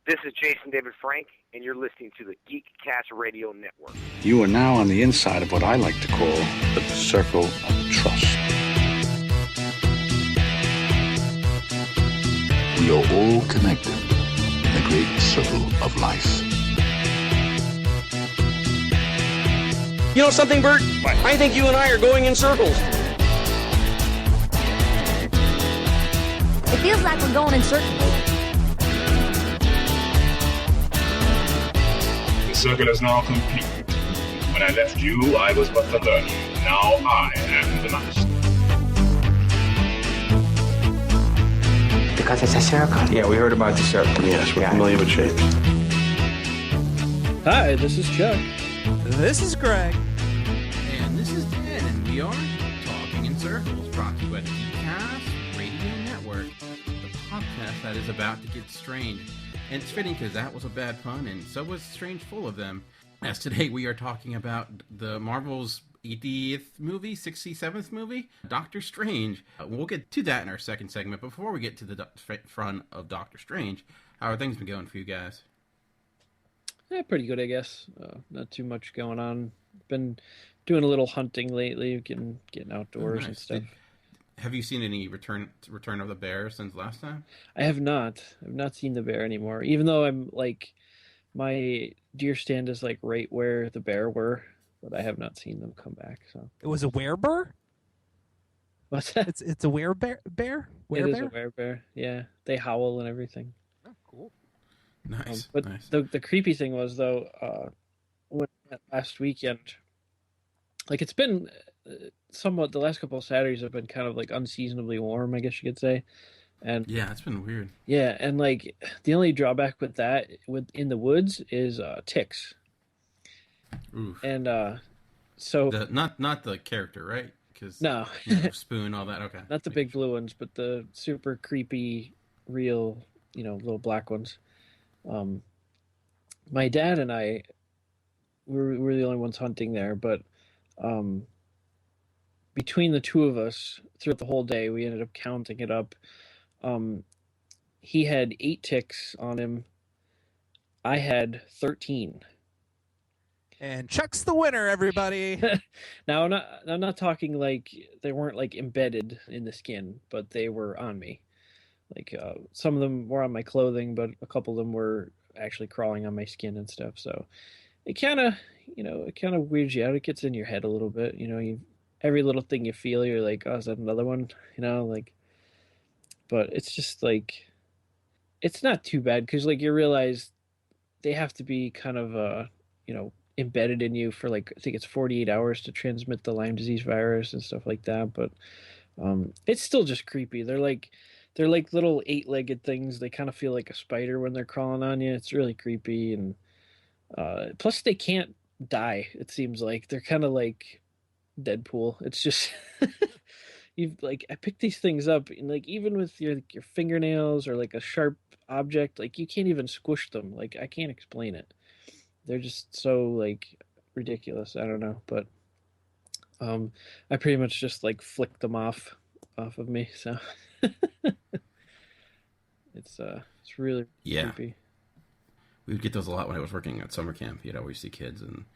This is Jason David Frank, and you're listening to the Geekcast Radio Network. You are now on the inside of what I like to call the circle of trust. We are all connected in the great circle of life. You know something, Bert? What? I think you and I are going in circles. It feels like we're going in circles. The circle is now complete. When I left you, I was but the learner. Now I am the master. Because it's a circle. Yeah, we heard about the circle. Yes, we're familiar with shapes. Hi, this is Chuck. This is Greg. And this is Dan, and we are Talking in Circles, brought to you by the GCRN Radio Network, the podcast that is about to get strange. And it's fitting because that was a bad pun, and so was Strange Full of them. As today we are talking about the Marvel's 80th movie, 67th movie, Doctor Strange. We'll get to that in our second segment. Before we get to the front of Doctor Strange, how are things been going for you guys? Yeah, pretty good, I guess. Not too much going on. Been doing a little hunting lately, getting outdoors and stuff. Have you seen any Return of the Bear since last time? I have not. I've not seen the bear anymore. Even though I'm like, my deer stand is like right where the bear were, but I have not seen them come back. So it was a werebear? What's that? It's a werebear? It is a werebear. Yeah, they howl and everything. Oh, cool. Nice. But nice. The creepy thing was though, when last weekend, like it's been somewhat, the last couple of Saturdays have been kind of like unseasonably warm, I guess you could say. And yeah, it's been weird. Yeah, and like the only drawback with that in the woods is ticks. Oof. And so not the character, right? Because no, Spoon, all that. Okay, not the big blue ones, but the super creepy, real, little black ones. My dad and I were the only ones hunting there, but between the two of us throughout the whole day, we ended up counting it up. He had 8 ticks on him. I had 13. And Chuck's the winner, everybody. Now I'm not talking like they weren't like embedded in the skin, but they were on me. Like some of them were on my clothing, but a couple of them were actually crawling on my skin and stuff. So it kind of weirds you out. It gets in your head a little bit. Every little thing you feel, you're like, oh, is that another one? But it's just like, it's not too bad because like you realize they have to be kind of embedded in you for like, I think it's 48 hours to transmit the Lyme disease virus and stuff like that. But it's still just creepy. They're like little 8-legged things. They kind of feel like a spider when they're crawling on you. It's really creepy. And plus they can't die. It seems like they're kind of like Deadpool. It's just I pick these things up and like even with your fingernails or like a sharp object, like you can't even squish them. Like I can't explain it. They're just so like ridiculous. I don't know, but I pretty much just like flick them off of me. So it's really creepy. We would get those a lot when I was working at summer camp. You'd always see kids and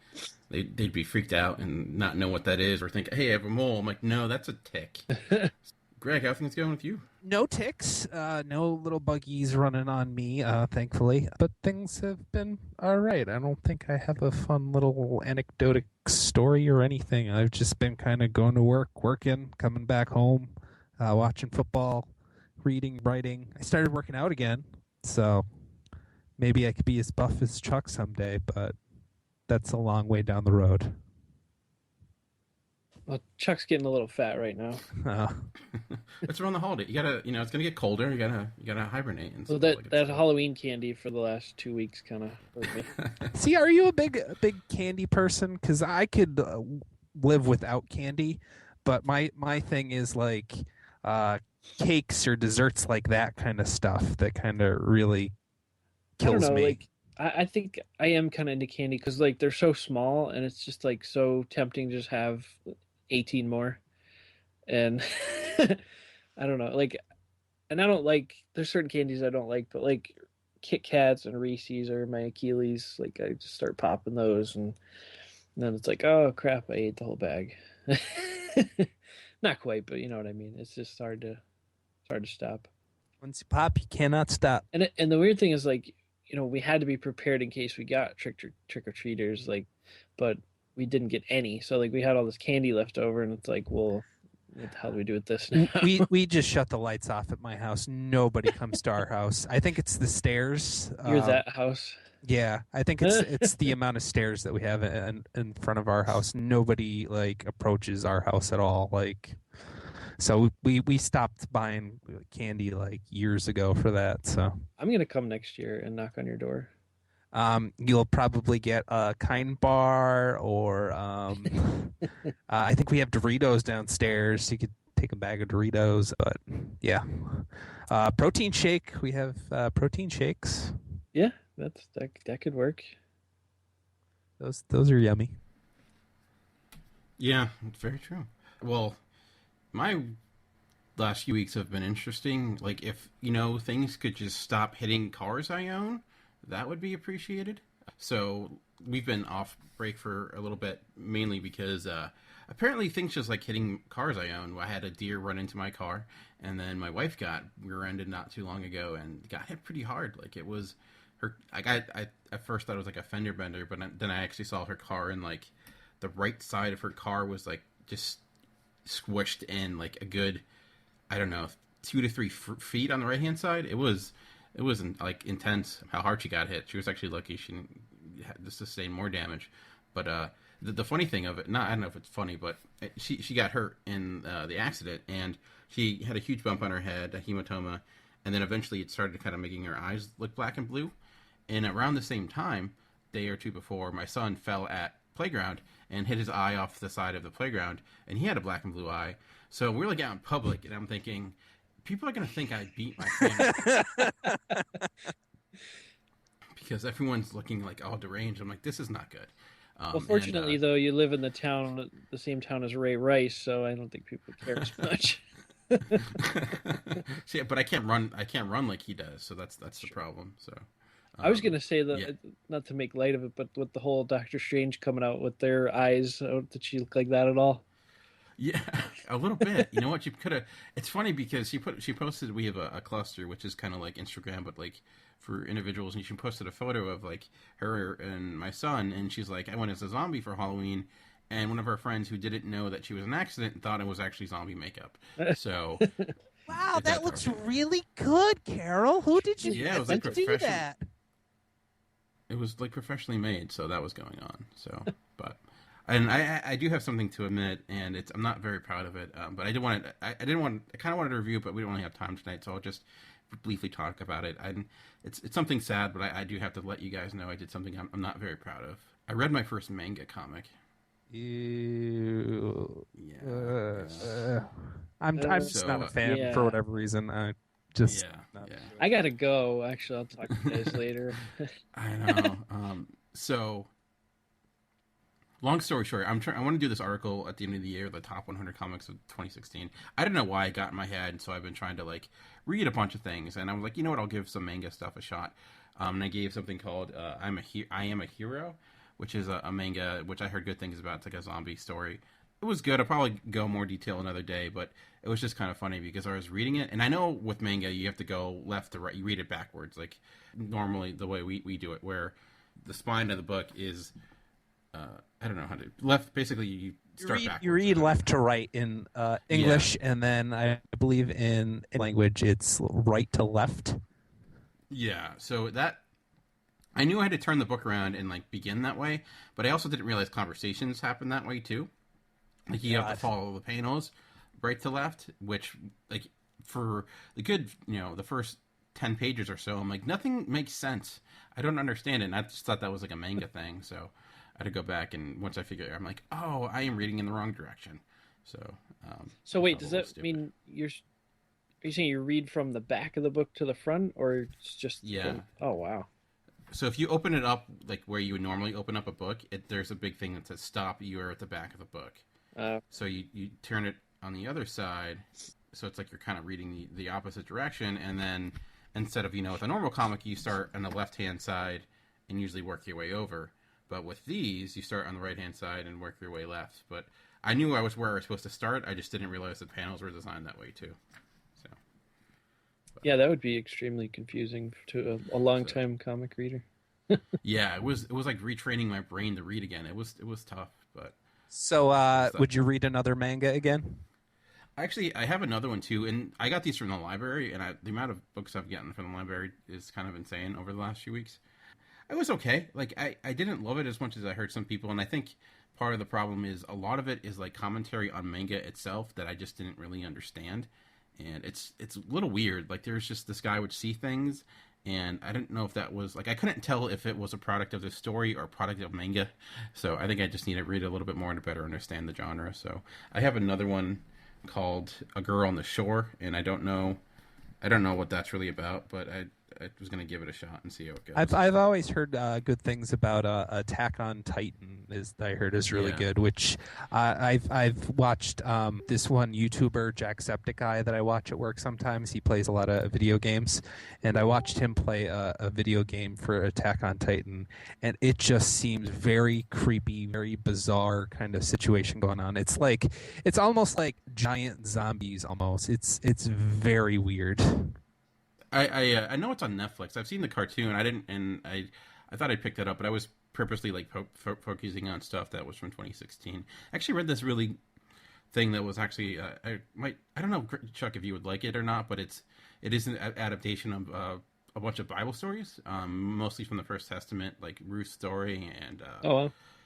they'd be freaked out and not know what that is or think, hey, I have a mole. I'm like, no, that's a tick. Greg, how things going with you? No ticks, no little buggies running on me, thankfully. But things have been all right. I don't think I have a fun little anecdotic story or anything. I've just been kind of going to work, working, coming back home, watching football, reading, writing. I started working out again, so maybe I could be as buff as Chuck someday, but that's a long way down the road. Well, Chuck's getting a little fat right now. It's around the holiday. You gotta, it's gonna get colder. You gotta hibernate. And so that Halloween candy for the last 2 weeks kind of hurt me. See, are you a big candy person? Because I could live without candy, but my thing is like cakes or desserts like that kind of stuff that kind of really kills me. Like I think I am kind of into candy because like they're so small and it's just like so tempting to just have 18 more. And I don't know, like, and I don't like, there's certain candies I don't like, but like Kit Kats and Reese's are my Achilles. Like I just start popping those, and then it's like, oh crap, I ate the whole bag. Not quite, but you know what I mean. It's just hard to stop. Once you pop, you cannot stop. And the weird thing is, like, we had to be prepared in case we got trick or treaters, like, but we didn't get any. So like we had all this candy left over, and it's like, well, what the hell do we do with this now? We just shut the lights off at my house. Nobody comes to our house. I think it's the stairs. You're that house. Yeah, I think it's the amount of stairs that we have in front of our house. Nobody like approaches our house at all. Like, so we stopped buying candy like years ago for that. So I'm gonna come next year and knock on your door. You'll probably get a Kind Bar, or I think we have Doritos downstairs. You could take a bag of Doritos, but yeah, protein shake. We have protein shakes. Yeah, that could work. Those are yummy. Yeah, it's very true. Well, my last few weeks have been interesting. Like, if, things could just stop hitting cars I own, that would be appreciated. So we've been off break for a little bit, mainly because apparently things just like hitting cars I own. I had a deer run into my car, and then my wife got rear-ended not too long ago and got hit pretty hard. Like, it was her. I at first thought it was like a fender bender, but then I actually saw her car, and like the right side of her car was like just squished in like a good, I don't know, 2 to 3 feet on the right hand side. It wasn't like intense how hard she got hit. She was actually lucky she had to sustain more damage. But the funny thing of it, I don't know if it's funny, but she got hurt in the accident, and she had a huge bump on her head, a hematoma, and then eventually it started kind of making her eyes look black and blue. And around the same time, day or two before, my son fell at playground and hit his eye off the side of the playground, and he had a black and blue eye. So we're like out in public, and I'm thinking, people are going to think I beat my family. Because everyone's looking like all deranged. I'm like, this is not good. Well, fortunately, though, you live in the same town as Ray Rice, so I don't think people care as much. See, but I can't run like he does, so that's the problem. So I was going to say that, not to make light of it, but with the whole Doctor Strange coming out with their eyes, did she look like that at all? Yeah, a little bit. You know what? She could have. It's funny because she posted. We have a cluster, which is kind of like Instagram, but like for individuals. And she posted a photo of like her and my son, and she's like, "I went as a zombie for Halloween." And one of our friends who didn't know that she was an accident thought it was actually zombie makeup. So, wow, that looks really good, Carol. Who did you it was like to do that? It was like professionally made, so that was going briefly on. So, but. And I do have something to admit, and I'm not very proud of it. But I kind of wanted to review it, but we don't really have time tonight, so I'll just briefly talk about it. It's something sad, but I do have to let you guys know I did something I'm not very proud of. I read my first manga comic. Ew. Yeah. I'm just not a fan for whatever reason. I gotta go. Actually, I'll talk to you guys later. I know. So. Long story short, I want to do this article at the end of the year, the top 100 comics of 2016. I don't know why it got in my head, so I've been trying to like read a bunch of things, and I was like, you know what, I'll give some manga stuff a shot. And I gave something called I Am a Hero, which is a manga which I heard good things about. It's like a zombie story. It was good. I'll probably go more detail another day, but it was just kind of funny because I was reading it, and I know with manga you have to go left to right. You read it backwards, like normally the way we do it, where the spine of the book is. I don't know how to left. Basically, you start backwards. You read left to right in English, and then I believe in language it's right to left. Yeah, so that I knew I had to turn the book around and like begin that way, but I also didn't realize conversations happen that way too. Like you have to follow the panels right to left, which like for the good, the first 10 pages or so, I'm like nothing makes sense. I don't understand it. And I just thought that was like a manga thing, so. I had to go back, and once I figured it out, I'm like, oh, I am reading in the wrong direction. So wait, does that mean are you saying you read from the back of the book to the front, or it's just oh wow. So if you open it up like where you would normally open up a book, there's a big thing that says stop. You are at the back of the book. So you turn it on the other side, so it's like you're kind of reading the opposite direction, and then instead of, with a normal comic, you start on the left-hand side and usually work your way over. But with these, you start on the right-hand side and work your way left. But I knew I was where I was supposed to start. I just didn't realize the panels were designed that way, too. So, yeah, that would be extremely confusing to a long-time comic reader. Yeah, it was like retraining my brain to read again. It was tough, but... So, would you read another manga again? Actually, I have another one, too, and I got these from the library, and the amount of books I've gotten from the library is kind of insane over the last few weeks. It was okay. Like, I didn't love it as much as I heard some people, and I think part of the problem is a lot of it is, like, commentary on manga itself that I just didn't really understand, and it's a little weird. Like, there's just this guy would see things, and I didn't know if that was, like, I couldn't tell if it was a product of the story or a product of manga, so I think I just need to read a little bit more to better understand the genre. So I have another one called A Girl on the Shore, and I don't know what that's really about, but I was going to give it a shot and see how it goes. I've always heard good things about Attack on Titan. I heard is really good. Which I've watched this one YouTuber Jacksepticeye that I watch at work sometimes. He plays a lot of video games, and I watched him play a video game for Attack on Titan, and it just seems very creepy, very bizarre kind of situation going on. It's almost like giant zombies. Almost, it's very weird. I know it's on Netflix. I've seen the cartoon. I thought I picked it up, but I was purposely like focusing on stuff that was from 2016. I actually read this really thing that was actually I don't know, Chuck, if you would like it or not, but it is an adaptation of a bunch of Bible stories, mostly from the First Testament, like Ruth's story, and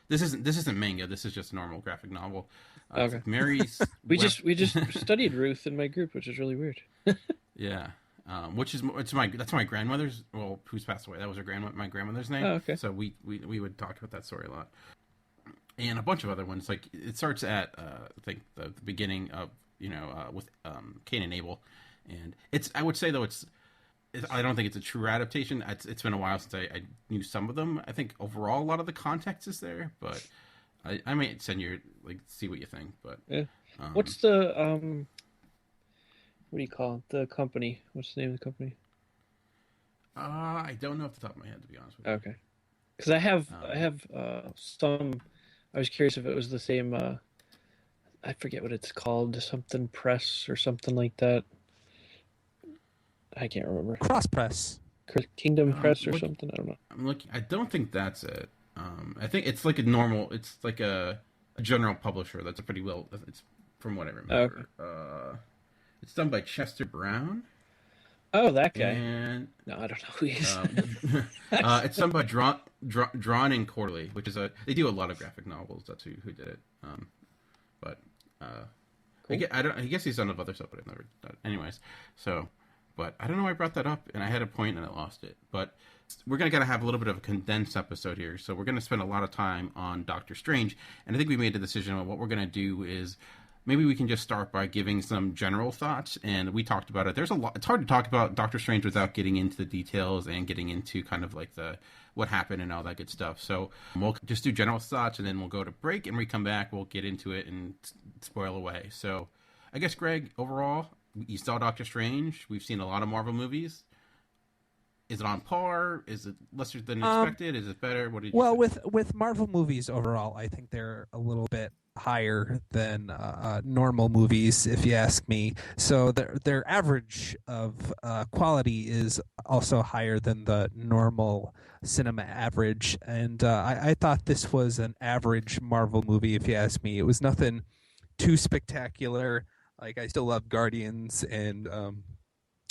this isn't manga. This is just a normal graphic novel. Okay. Mary's we just studied Ruth in my group, which is really weird. Yeah. That's my grandmother's, who's passed away. That was my grandmother's name. Oh, okay. So we would talk about that story a lot, and a bunch of other ones. Like it starts at I think the beginning of with Cain and Abel, and I would say though I don't think it's a true adaptation. It's been a while since I knew some of them. I think overall a lot of the context is there, but I might send you see what you think. But yeah. What's the what do you call it? The company? What's the name of the company? I don't know off the top of my head, to be honest with you. Okay. Because I have some. I was curious if it was the same. I forget what it's called. Something Press or something like that. I can't remember. Cross Press. Kingdom Press or something. I don't know. I'm looking. I don't think that's it. I think it's like a normal. It's like a general publisher. That's a pretty well. It's from what I remember. Okay. It's done by Chester Brown. Oh, that guy. And, no, I don't know who he is. It's done by Drawn in Quarterly, which is they do a lot of graphic novels. That's who did it. But cool. I guess he's done other stuff, but I've never done. Anyways, so, but I don't know why I brought that up, and I had a point and I lost it. But we're gonna have a little bit of a condensed episode here, so we're gonna spend a lot of time on Doctor Strange, and I think we made a decision on what we're gonna do is. Maybe we can just start by giving some general thoughts, and we talked about it. There's a lot. It's hard to talk about Doctor Strange without getting into the details and getting into kind of like what happened and all that good stuff. So we'll just do general thoughts, and then we'll go to break, and when we come back, we'll get into it and spoil away. So I guess, Greg, overall, you saw Doctor Strange. We've seen a lot of Marvel movies. Is it on par? Is it lesser than expected? Is it better? What did you think? with Marvel movies overall, I think they're a little bit higher than normal movies, if you ask me. So their average of quality is also higher than the normal cinema average. And I thought this was an average Marvel movie, if you ask me. It was nothing too spectacular. Like, I still love Guardians and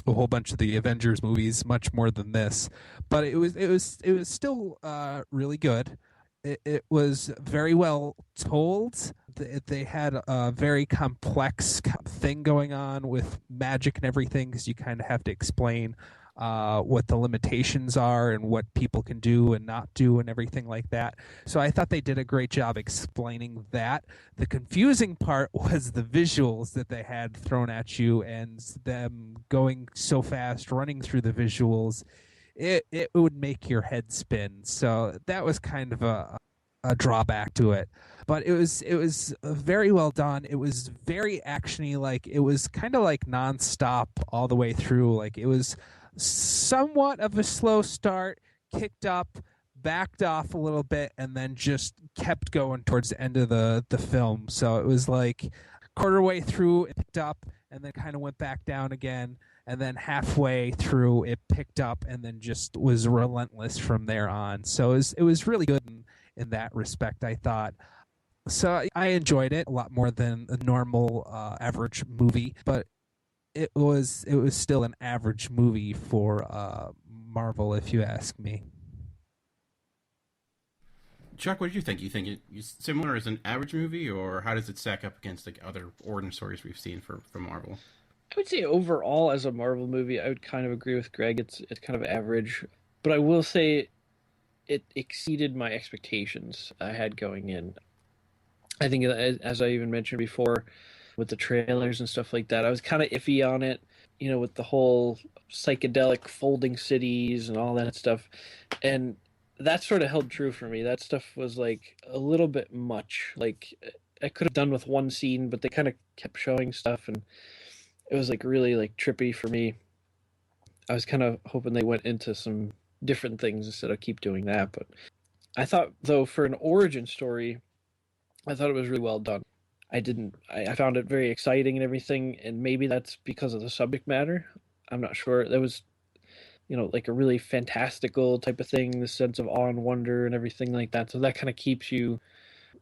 a whole bunch of the Avengers movies, much more than this. But it was still really good. It was very well told. They had a very complex thing going on with magic and everything, because you kind of have to explain what the limitations are and what people can do and not do and everything like that. So I thought they did a great job explaining that. The confusing part was the visuals that they had thrown at you and them going so fast, running through the visuals. It would make your head spin. So that was kind of a drawback to it. But it was very well done. It was very actiony. Like, it was kind of like nonstop all the way through. Like, it was somewhat of a slow start, kicked up, backed off a little bit, and then just kept going towards the end of the film. So it was like quarter way through, it picked up, and then kind of went back down again. And then halfway through, it picked up, and then just was relentless from there on. So it was really good in that respect, I thought. So I enjoyed it a lot more than a normal average movie, but it was still an average movie for Marvel, if you ask me. Chuck, what did you think? You think it's similar as an average movie, or how does it stack up against like other origin stories we've seen from Marvel? I would say overall, as a Marvel movie, I would kind of agree with Greg. It's kind of average, but I will say it exceeded my expectations I had going in. I think, as I even mentioned before, with the trailers and stuff like that, I was kind of iffy on it, with the whole psychedelic folding cities and all that stuff. And that sort of held true for me. That stuff was like a little bit much. Like I could have done with one scene, but they kind of kept showing stuff, and it was like really like trippy for me. I was kind of hoping they went into some different things instead of keep doing that. But I thought, though, for an origin story, I thought it was really well done. I found it very exciting and everything, and maybe that's because of the subject matter. I'm not sure. There was, like a really fantastical type of thing, the sense of awe and wonder and everything like that. So that kind of keeps you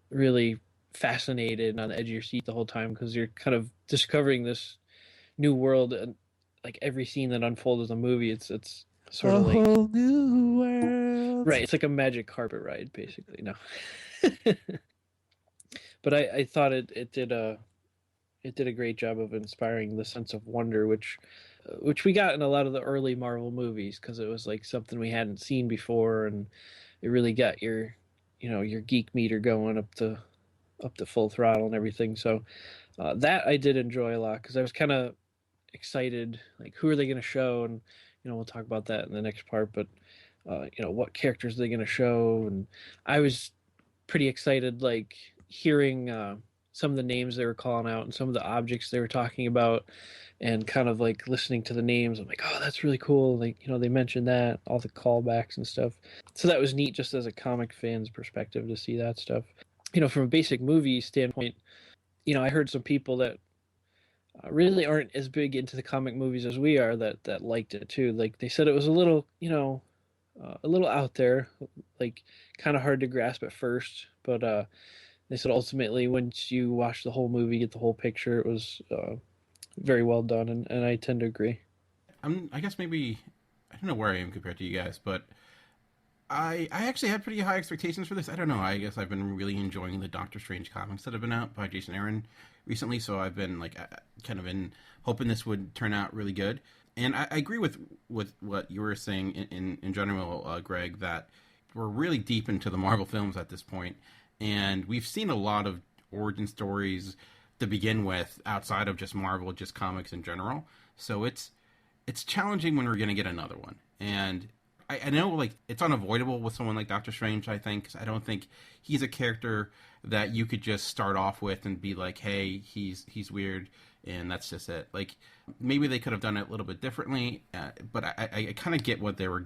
really fascinated and on the edge of your seat the whole time, because you're kind of discovering this new world, and like every scene that unfolds in the movie, it's sort of like a whole new world. Right. It's like a magic carpet ride, basically. No. But I thought it did a great job of inspiring the sense of wonder, which we got in a lot of the early Marvel movies, because it was like something we hadn't seen before, and it really got your geek meter going up to full throttle and everything. So that I did enjoy a lot, because I was kind of excited, like, who are they going to show, and we'll talk about that in the next part, but what characters are they going to show, and I was pretty excited, like, hearing some of the names they were calling out and some of the objects they were talking about, and kind of like listening to the names. I'm like, oh, that's really cool. Like, they mentioned that, all the callbacks and stuff. So that was neat, just as a comic fan's perspective, to see that stuff. From a basic movie standpoint, I heard some people that really aren't as big into the comic movies as we are that liked it too. Like, they said it was a little, a little out there, like kind of hard to grasp at first, but they said ultimately, once you watch the whole movie, get the whole picture, it was very well done, and I tend to agree. I guess maybe, I don't know where I am compared to you guys, but I actually had pretty high expectations for this. I don't know. I guess I've been really enjoying the Doctor Strange comics that have been out by GCRN recently, so I've been like kind of hoping this would turn out really good. And I agree with what you were saying in general, Greg, that we're really deep into the Marvel films at this point, and we've seen a lot of origin stories to begin with outside of just Marvel, just comics in general. So it's challenging when we're going to get another one. And I know, like, it's unavoidable with someone like Doctor Strange, I think, 'cause I don't think he's a character that you could just start off with and be like, hey, he's weird, and that's just it. Like, maybe they could have done it a little bit differently, but I kind of get what they were.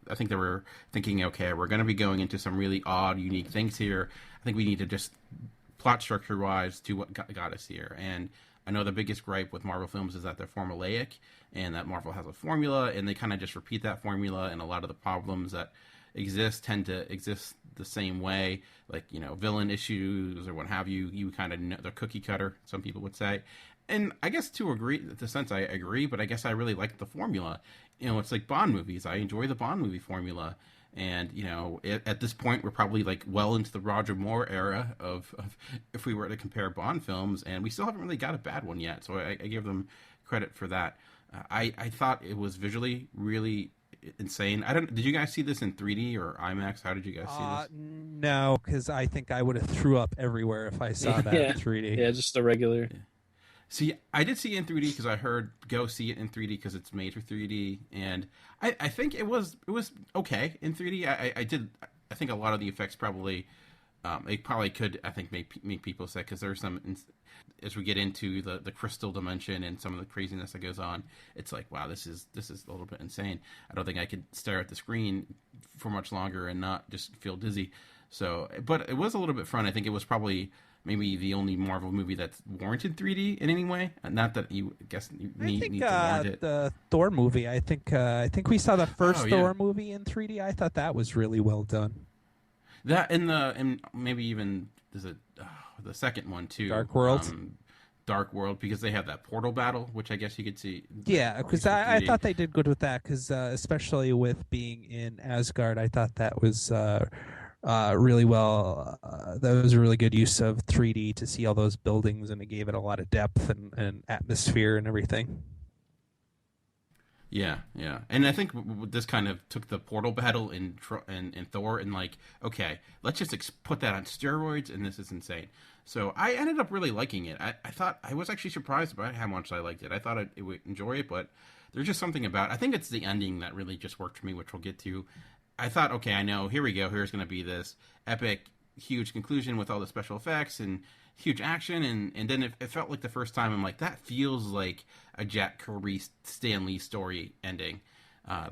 I think they were thinking, okay, we're going to be going into some really odd, unique things here. I think we need to just, plot structure wise, do what got us here. And I know the biggest gripe with Marvel films is that they're formulaic, and that Marvel has a formula, and they kind of just repeat that formula, and a lot of the problems that exist tend to exist the same way, like, villain issues or what have you. You kind of know the cookie cutter, some people would say. And I guess to the sense I agree, but I guess I really like the formula. It's like Bond movies. I enjoy the Bond movie formula. And, at this point, we're probably like well into the Roger Moore era of if we were to compare Bond films, and we still haven't really got a bad one yet. So I give them credit for that. I thought it was visually really insane. Did you guys see this in 3D or IMAX? How did you guys see this? No, because I think I would have threw up everywhere if I saw that in 3D. Yeah, just the regular. Yeah. See, I did see it in 3D because I heard go see it in 3D because it's made for 3D, and I think it was okay in 3D. I think a lot of the effects probably it probably could, I think, make people sick, because there's some, as we get into the crystal dimension and some of the craziness that goes on, it's like, wow, this is a little bit insane. I don't think I could stare at the screen for much longer and not just feel dizzy. So, but it was a little bit fun. I think it was probably maybe the only Marvel movie that's warranted 3D in any way. Not that you need to warrant it. The Thor movie. I think we saw the first Thor movie in 3D. I thought that was really well done. That and maybe even the second one too. Dark World. Dark World, because they have that portal battle, which I guess you could see. Yeah, because I thought they did good with that, because especially with being in Asgard, I thought that was really well. That was a really good use of 3D to see all those buildings, and it gave it a lot of depth and atmosphere and everything. Yeah, and I think this kind of took the portal battle in Thor and like, okay, let's just put that on steroids, and this is insane. So I ended up really liking it. I thought I was actually surprised by how much I liked it. I thought it would enjoy it, but there's just something about. I think it's the ending that really just worked for me, which we'll get to. I thought, okay, I know, here we go. Here's going to be this epic, huge conclusion with all the special effects and huge action, and then it felt like the first time I'm like, that feels like a Jack Kirby Stan Lee story ending.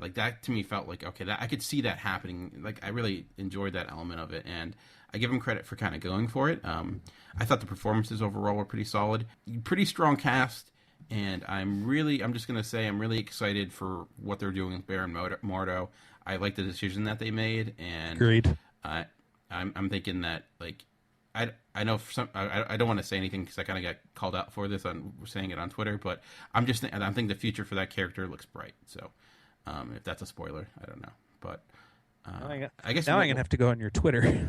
Like that to me felt like, okay, that I could see that happening. Like I really enjoyed that element of it, and I give him credit for kind of going for it. I thought the performances overall were pretty solid, pretty strong cast, and I'm just gonna say I'm really excited for what they're doing with Baron Mordo. I like the decision that they made, and agreed. I'm thinking that, like, I know for some, I don't want to say anything because I kind of got called out for this on saying it on Twitter, but I think the future for that character looks bright. So if that's a spoiler, I don't know, but I guess now I'm gonna have to go on your Twitter.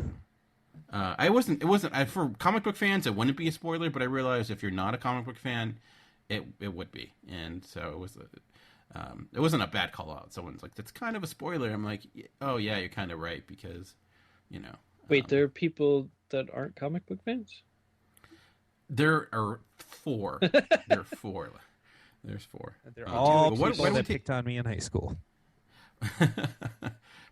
It wasn't for comic book fans. It wouldn't be a spoiler, but I realized if you're not a comic book fan, it would be, and so it was. It wasn't a bad call out. Someone's like, "That's kind of a spoiler." I'm like, "Oh yeah, you're kind of right," because, you know. Wait, there are people that aren't comic book fans? There are 4. There are 4. There's 4. They're all people that picked on me in high school.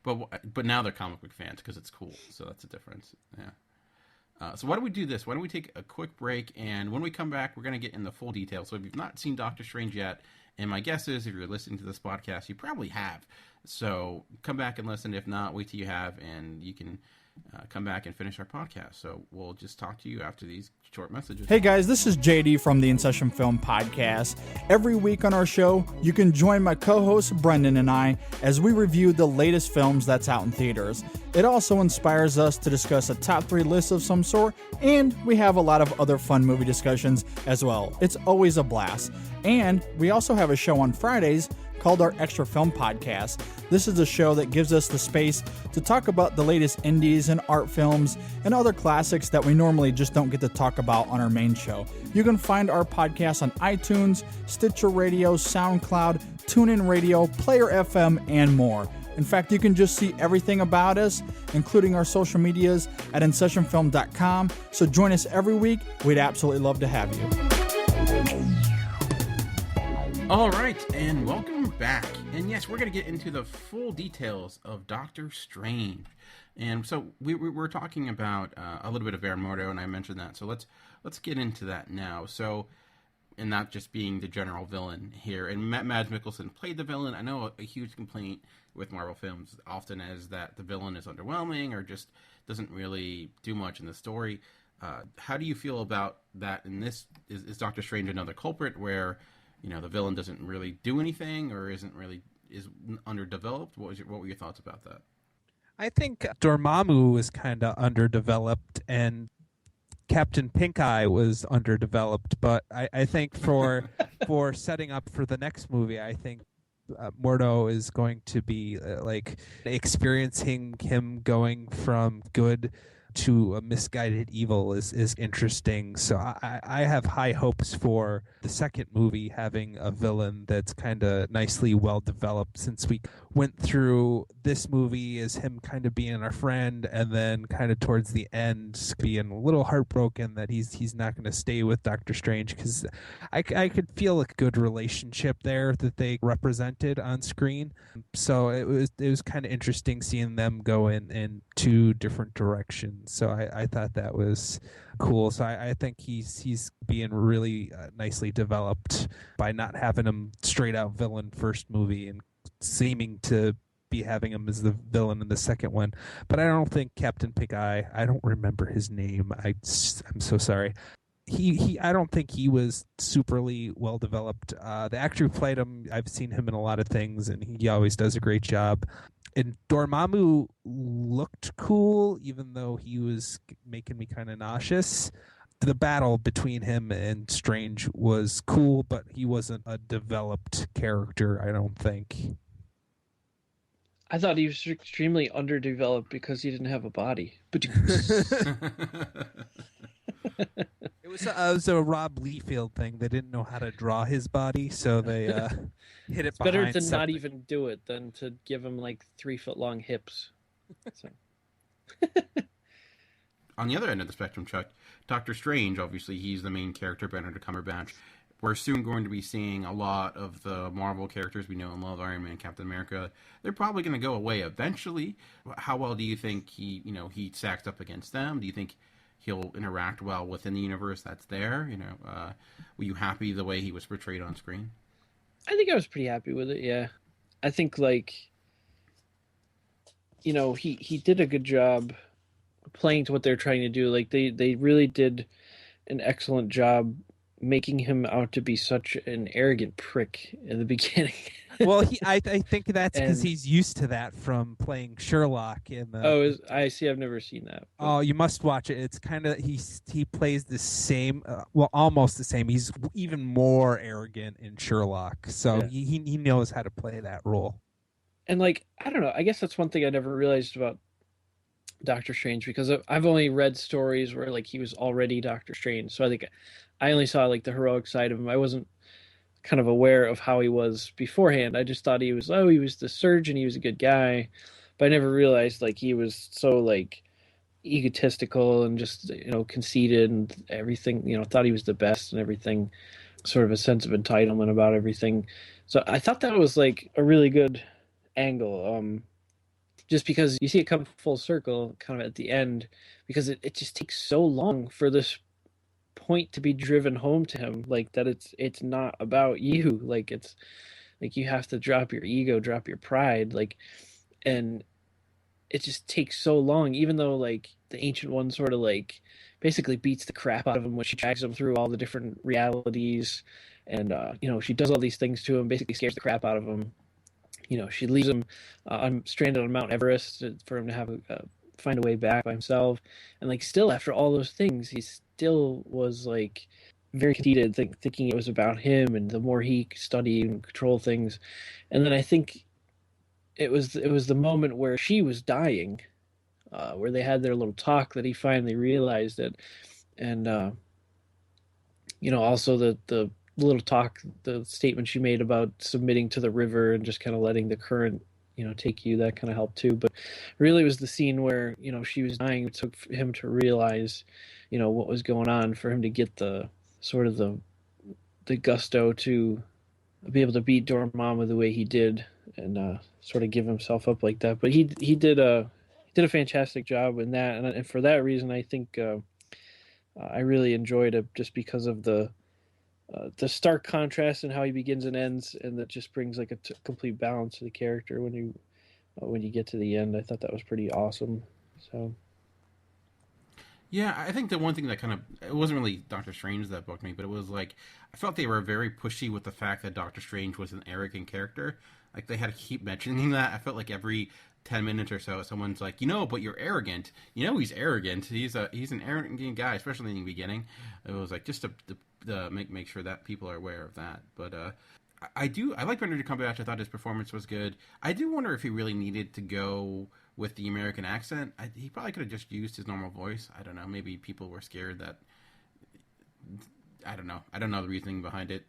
But now they're comic book fans because it's cool. So that's a difference. Yeah. So why don't we do this? Why don't we take a quick break, and when we come back, we're going to get in the full details. So if you've not seen Doctor Strange yet, and my guess is if you're listening to this podcast, you probably have. So come back and listen. If not, wait till you have, and you can come back and finish our podcast. So we'll just talk to you after these short messages. Hey guys, this is JD from the In Session Film Podcast. Every week on our show, you can join my co-host Brendan and I as we review the latest films that's out in theaters. It also inspires us to discuss a top 3 list of some sort, and we have a lot of other fun movie discussions as well. It's always a blast. And we also have a show on Fridays called our Extra Film Podcast. This is a show that gives us the space to talk about the latest indies and art films and other classics that we normally just don't get to talk about on our main show. You can find our podcast on iTunes, Stitcher Radio, SoundCloud, TuneIn Radio, Player FM, and more. In fact, you can just see everything about us, including our social medias, at InSessionFilm.com. So join us every week. We'd absolutely love to have you. All right, and welcome back. And yes, we're going to get into the full details of Doctor Strange. And so we're talking about a little bit of Baron Mordo, and I mentioned that. So let's get into that now. So, and not just being the general villain here. And Mads Mikkelsen played the villain. I know a huge complaint with Marvel films often is that the villain is underwhelming or just doesn't really do much in the story. How do you feel about that? In this, is Doctor Strange another culprit where, you know, the villain doesn't really do anything or is underdeveloped? What were your thoughts about that? I think Dormammu was kind of underdeveloped and Captain Pink Eye was underdeveloped, but I think for setting up for the next movie, I think Mordo is going to be like experiencing him going from good to a misguided evil is interesting. So I have high hopes for the second movie having a villain that's kind of nicely well developed, since we went through this movie as him kind of being our friend and then kind of towards the end being a little heartbroken that he's not going to stay with Doctor Strange, because I could feel a good relationship there that they represented on screen. So it was kind of interesting seeing them go in 2 different directions. So I thought that was cool. So I think he's being really nicely developed by not having him straight out villain first movie and seeming to be having him as the villain in the second one. But I don't think Captain Pig Eye, I don't remember his name. I'm so sorry. I don't think he was superly well developed. The actor who played him, I've seen him in a lot of things, and he always does a great job. And Dormammu looked cool, even though he was making me kind of nauseous. The battle between him and Strange was cool, but he wasn't a developed character, I don't think. I thought he was extremely underdeveloped because he didn't have a body. But It was a Rob Liefeld thing. They didn't know how to draw his body, so they hit it it's better behind to something. not even do it than to give him like 3-foot-long hips. So. On the other end of the spectrum, Chuck, Doctor Strange, obviously he's the main character, Benedict Cumberbatch. We're soon going to be seeing a lot of the Marvel characters we know and love, Iron Man, Captain America. They're probably going to go away eventually. How well do you think he stacks up against them? Do you think he'll interact well within the universe that's there? Were you happy the way he was portrayed on screen? I think I was pretty happy with it, yeah. I think, he did a good job playing to what they're trying to do. Like, they really did an excellent job making him out to be such an arrogant prick in the beginning. Well, I think that's because he's used to that from playing Sherlock in the. I see. I've never seen that. But... Oh, you must watch it. It's kind of he plays the same, almost the same. He's even more arrogant in Sherlock, so he knows how to play that role. And I don't know. I guess that's one thing I never realized about Doctor Strange, because I've only read stories where he was already Doctor Strange. So I think I only saw the heroic side of him. I wasn't kind of aware of how he was beforehand. I just thought he was the surgeon, he was a good guy, but I never realized he was so egotistical and just conceited and everything, thought he was the best and everything, sort of a sense of entitlement about everything. So I thought that was a really good angle, just because you see it come full circle kind of at the end, because it just takes so long for this point to be driven home to him, that it's not about you, it's you have to drop your ego, drop your pride, and it just takes so long, even though the Ancient One sort of basically beats the crap out of him when she drags him through all the different realities, and she does all these things to him, basically scares the crap out of him. She leaves him stranded on Mount Everest for him to have find a way back by himself, and still after all those things, he still was very conceited, thinking it was about him, and the more he studied and control things. And then I think it was the moment where she was dying, where they had their little talk, that he finally realized it. And also the little talk, the statement she made about submitting to the river and just kind of letting the current take you, that kind of helped too. But really it was the scene where she was dying. It took him to realize what was going on, for him to get the sort of the gusto to be able to beat Dormammu the way he did, and sort of give himself up like that. But he did a fantastic job in that, and for that reason I think I really enjoyed it, just because of the stark contrast in how he begins and ends, and that just brings a complete balance to the character when you get to the end. I thought that was pretty awesome. So yeah, I think the one thing that it wasn't really Doctor Strange that booked me, but it was I felt they were very pushy with the fact that Doctor Strange was an arrogant character. They had to keep mentioning that. I felt every 10 minutes or so, someone's but you're arrogant. He's arrogant. He's an arrogant guy, especially in the beginning. It was just to make sure that people are aware of that. But I like Benedict Cumberbatch. I thought his performance was good. I do wonder if he really needed to go with the American accent. He probably could have just used his normal voice. I don't know. Maybe people were scared that. I don't know. I don't know the reasoning behind it,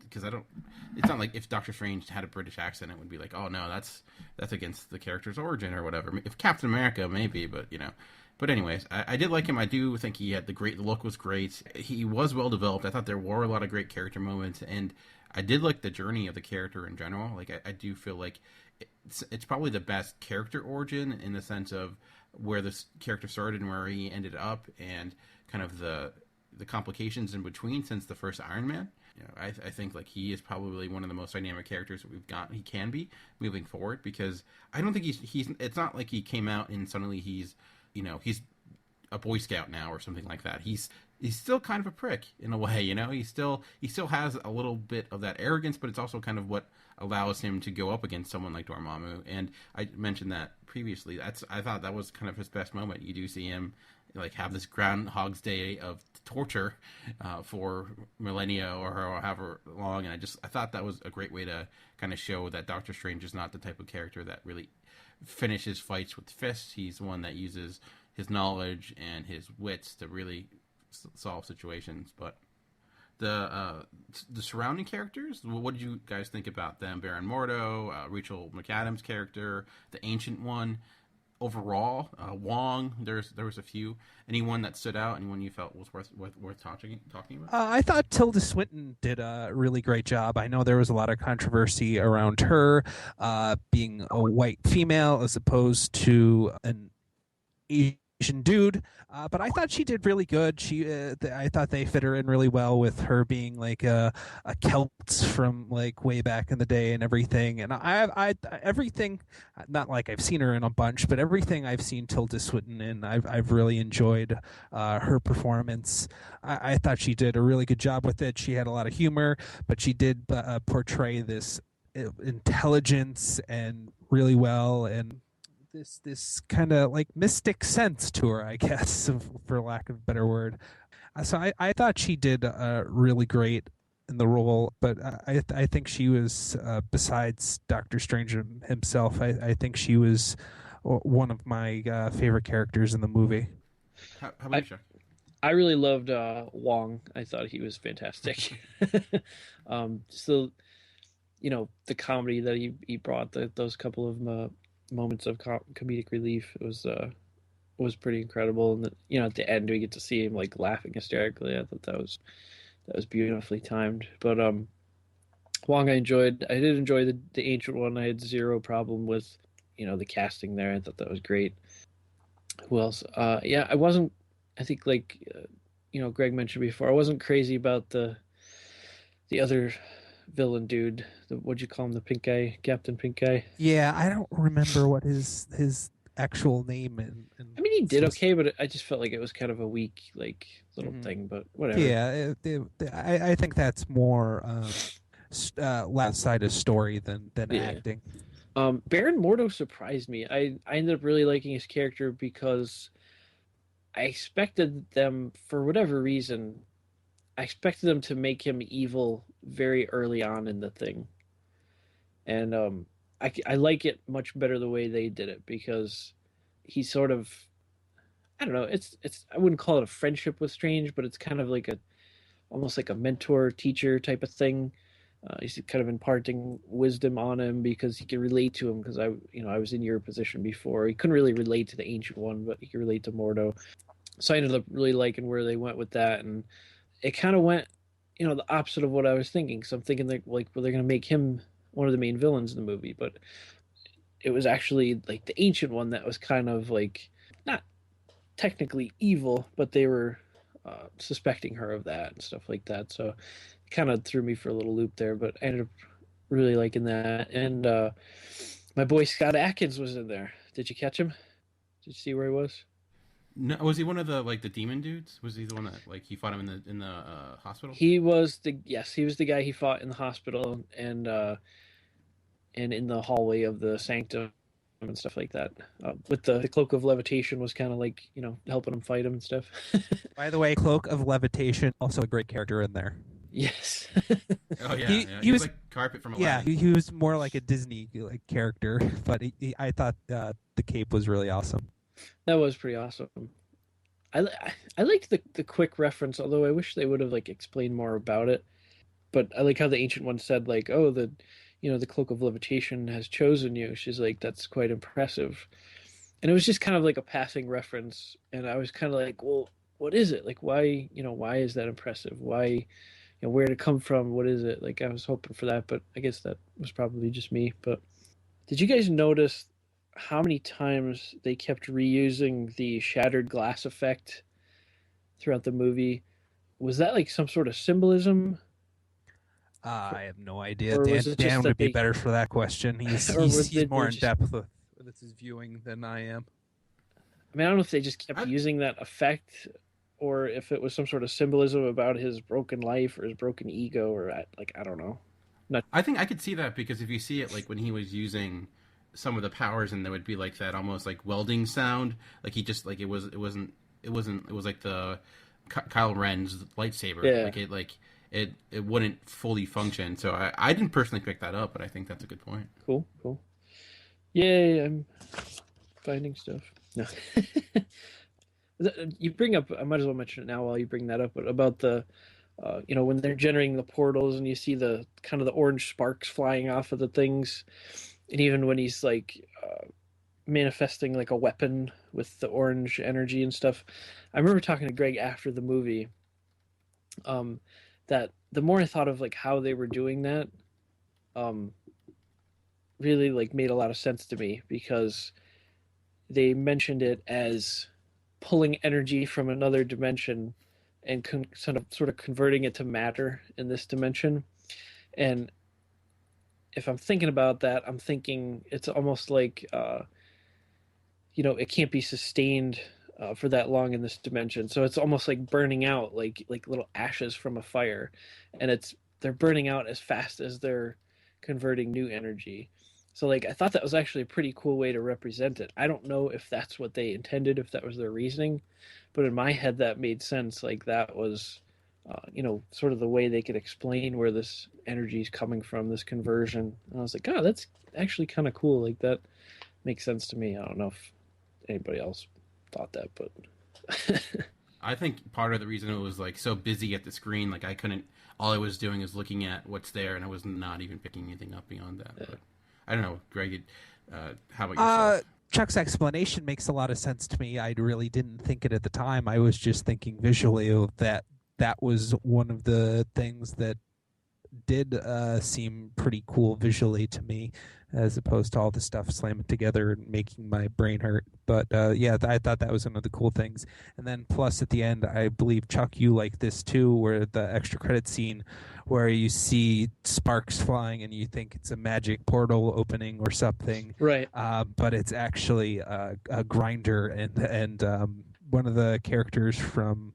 because it's not like if Doctor Strange had a British accent, it would be oh no, that's against the character's origin or whatever. If Captain America, maybe, but But anyways, I did like him. I do think he had the look was great. He was well developed. I thought there were a lot of great character moments, and I did like the journey of the character in general. I do feel it's probably the best character origin, in the sense of where this character started and where he ended up, and kind of the complications in between since the first Iron Man. You know, I think like he is probably one of the most dynamic characters that we've got. He can be moving forward, because I don't think he's. It's not like he came out and suddenly he's a Boy Scout now or something like that. He's still kind of a prick in a way, you know. He still has a little bit of that arrogance, but it's also kind of what allows him to go up against someone like Dormammu. And I mentioned that previously. I thought that was kind of his best moment. You do see him like have this Groundhog's Day of torture for millennia or however long, and I thought that was a great way to kind of show that Doctor Strange is not the type of character that really finishes fights with fists. He's one that uses his knowledge and his wits to really solve situations. But the surrounding characters, what did you guys think about them? Baron Mordo, Rachel McAdams' character, the Ancient One. Overall, Wong, there was a few. Anyone that stood out? Anyone you felt was worth talking about? I thought Tilda Swinton did a really great job. I know there was a lot of controversy around her being a white female as opposed to an Asian dude, but I thought she did really good. I thought they fit her in really well with her being like a Celt from like way back in the day and everything. And I everything, not like I've seen her in a bunch, but everything I've seen Tilda Swinton in, I've really enjoyed her performance. I thought she did a really good job with it. She had a lot of humor, but she did portray this intelligence and really well, and this kind of like mystic sense to her, I guess, for lack of a better word. So I thought she did really great in the role, but I think she was, besides Doctor Strange himself, I think she was one of my favorite characters in the movie. How about you, Chuck? I really loved Wong. I thought he was fantastic. So, the comedy that he brought, those couple of moments of comedic relief, it was pretty incredible. And at the end we get to see him like laughing hysterically. I thought that was beautifully timed. But Wong, I did enjoy the Ancient One. I had zero problem with the casting there. I thought that was great. Who else? I think like Greg mentioned before, I wasn't crazy about the other villain dude. What'd you call him? The pink guy, Captain Pink Guy. Yeah, I don't remember what his actual name. I mean, he did okay, but I just felt like it was kind of a weak like little thing. But whatever. Yeah, I think that's more left side of story than acting. Baron Mordo surprised me. I ended up really liking his character because I expected them, for whatever reason, I expected them to make him evil very early on in the thing. And I like it much better the way they did it, because he's sort of, I don't know, it's I wouldn't call it a friendship with Strange, but it's kind of like almost like a mentor teacher type of thing. He's kind of imparting wisdom on him because he can relate to him, because I was in your position before. He couldn't really relate to the Ancient One, but he could relate to Mordo. So I ended up really liking where they went with that, and it kind of went, the opposite of what I was thinking. So I'm thinking they're going to make him one of the main villains in the movie, but it was actually like the Ancient One that was kind of like not technically evil, but they were suspecting her of that and stuff like that. So it kind of threw me for a little loop there, but I ended up really liking that. And my boy Scott Adkins was in there. Did you catch him? Did you see where he was? No, was he one of the demon dudes? Was he the one that he fought him in the hospital? He was the guy he fought in the hospital and in the hallway of the sanctum and stuff like that. With the cloak of levitation was kind of like helping him fight him and stuff. By the way, Cloak of Levitation, also a great character in there. Yes. Oh yeah, he was like Carpet from Aladdin. Yeah, he was more like a Disney character, but I thought the cape was really awesome. That was pretty awesome. I liked the quick reference, although I wish they would have explained more about it. But I like how the Ancient One said the Cloak of Levitation has chosen you. She's like, that's quite impressive. And it was just kind of like a passing reference, and I was kind of like, well, what is it? Why is that impressive? Why, where did it come from? What is it? I was hoping for that, but I guess that was probably just me. But did you guys notice how many times they kept reusing the shattered glass effect throughout the movie. Was that like some sort of symbolism? I have no idea. Or Dan, was it Dan just would that be they, better for that question. or was He's they more in just, depth with his viewing than I am. I mean, I don't know if they just kept using that effect or if it was some sort of symbolism about his broken life or his broken ego or like, I don't know. Not. I think I could see that because if you see it like when he was using some of the powers and there would be like that almost like welding sound, like he just like it was like the Kyle Ren's lightsaber. Yeah. It wouldn't fully function. So I didn't personally pick that up, but I think that's a good point. Cool. Yay, I'm finding stuff. No. You bring up, I might as well mention it now while you bring that up, but about the, when they're generating the portals and you see the kind of the orange sparks flying off of the things. And even when he's like manifesting like a weapon with the orange energy and stuff. I remember talking to Greg after the movie, that the more I thought of like how they were doing that, really like made a lot of sense to me because they mentioned it as pulling energy from another dimension and sort of converting it to matter in this dimension. And if I'm thinking about that, I'm thinking it's almost like, it can't be sustained for that long in this dimension. So it's almost like burning out, like little ashes from a fire, and they're burning out as fast as they're converting new energy. So like I thought that was actually a pretty cool way to represent it. I don't know if that's what they intended, if that was their reasoning, but in my head that made sense. Like that was, sort of the way they could explain where this energy is coming from, this conversion. And I was like, oh, that's actually kind of cool. Like that makes sense to me. I don't know if anybody else thought that, but I think part of the reason it was like so busy at the screen, like all I was doing is looking at what's there, and I was not even picking anything up beyond that. Yeah. But I don't know, Greg. How about yourself? Chuck's explanation makes a lot of sense to me. I really didn't think it at the time. I was just thinking visually that was one of the things that did seem pretty cool visually to me, as opposed to all the stuff slamming together and making my brain hurt. But I thought that was one of the cool things. And then plus at the end, I believe, Chuck, you like this too, where the extra credit scene where you see sparks flying and you think it's a magic portal opening or something. Right. But it's actually a grinder, and one of the characters from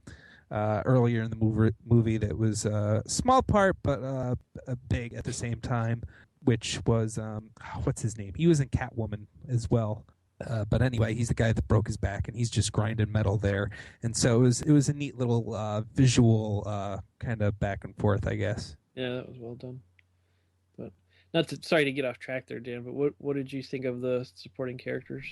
earlier in the movie that was a small part but big at the same time, which was what's his name? He was in Catwoman as well. But anyway, he's the guy that broke his back, and he's just grinding metal there. And so it was a neat little visual kind of back and forth, I guess. Yeah, that was well done. But sorry to get off track there, Dan. But what did you think of the supporting characters?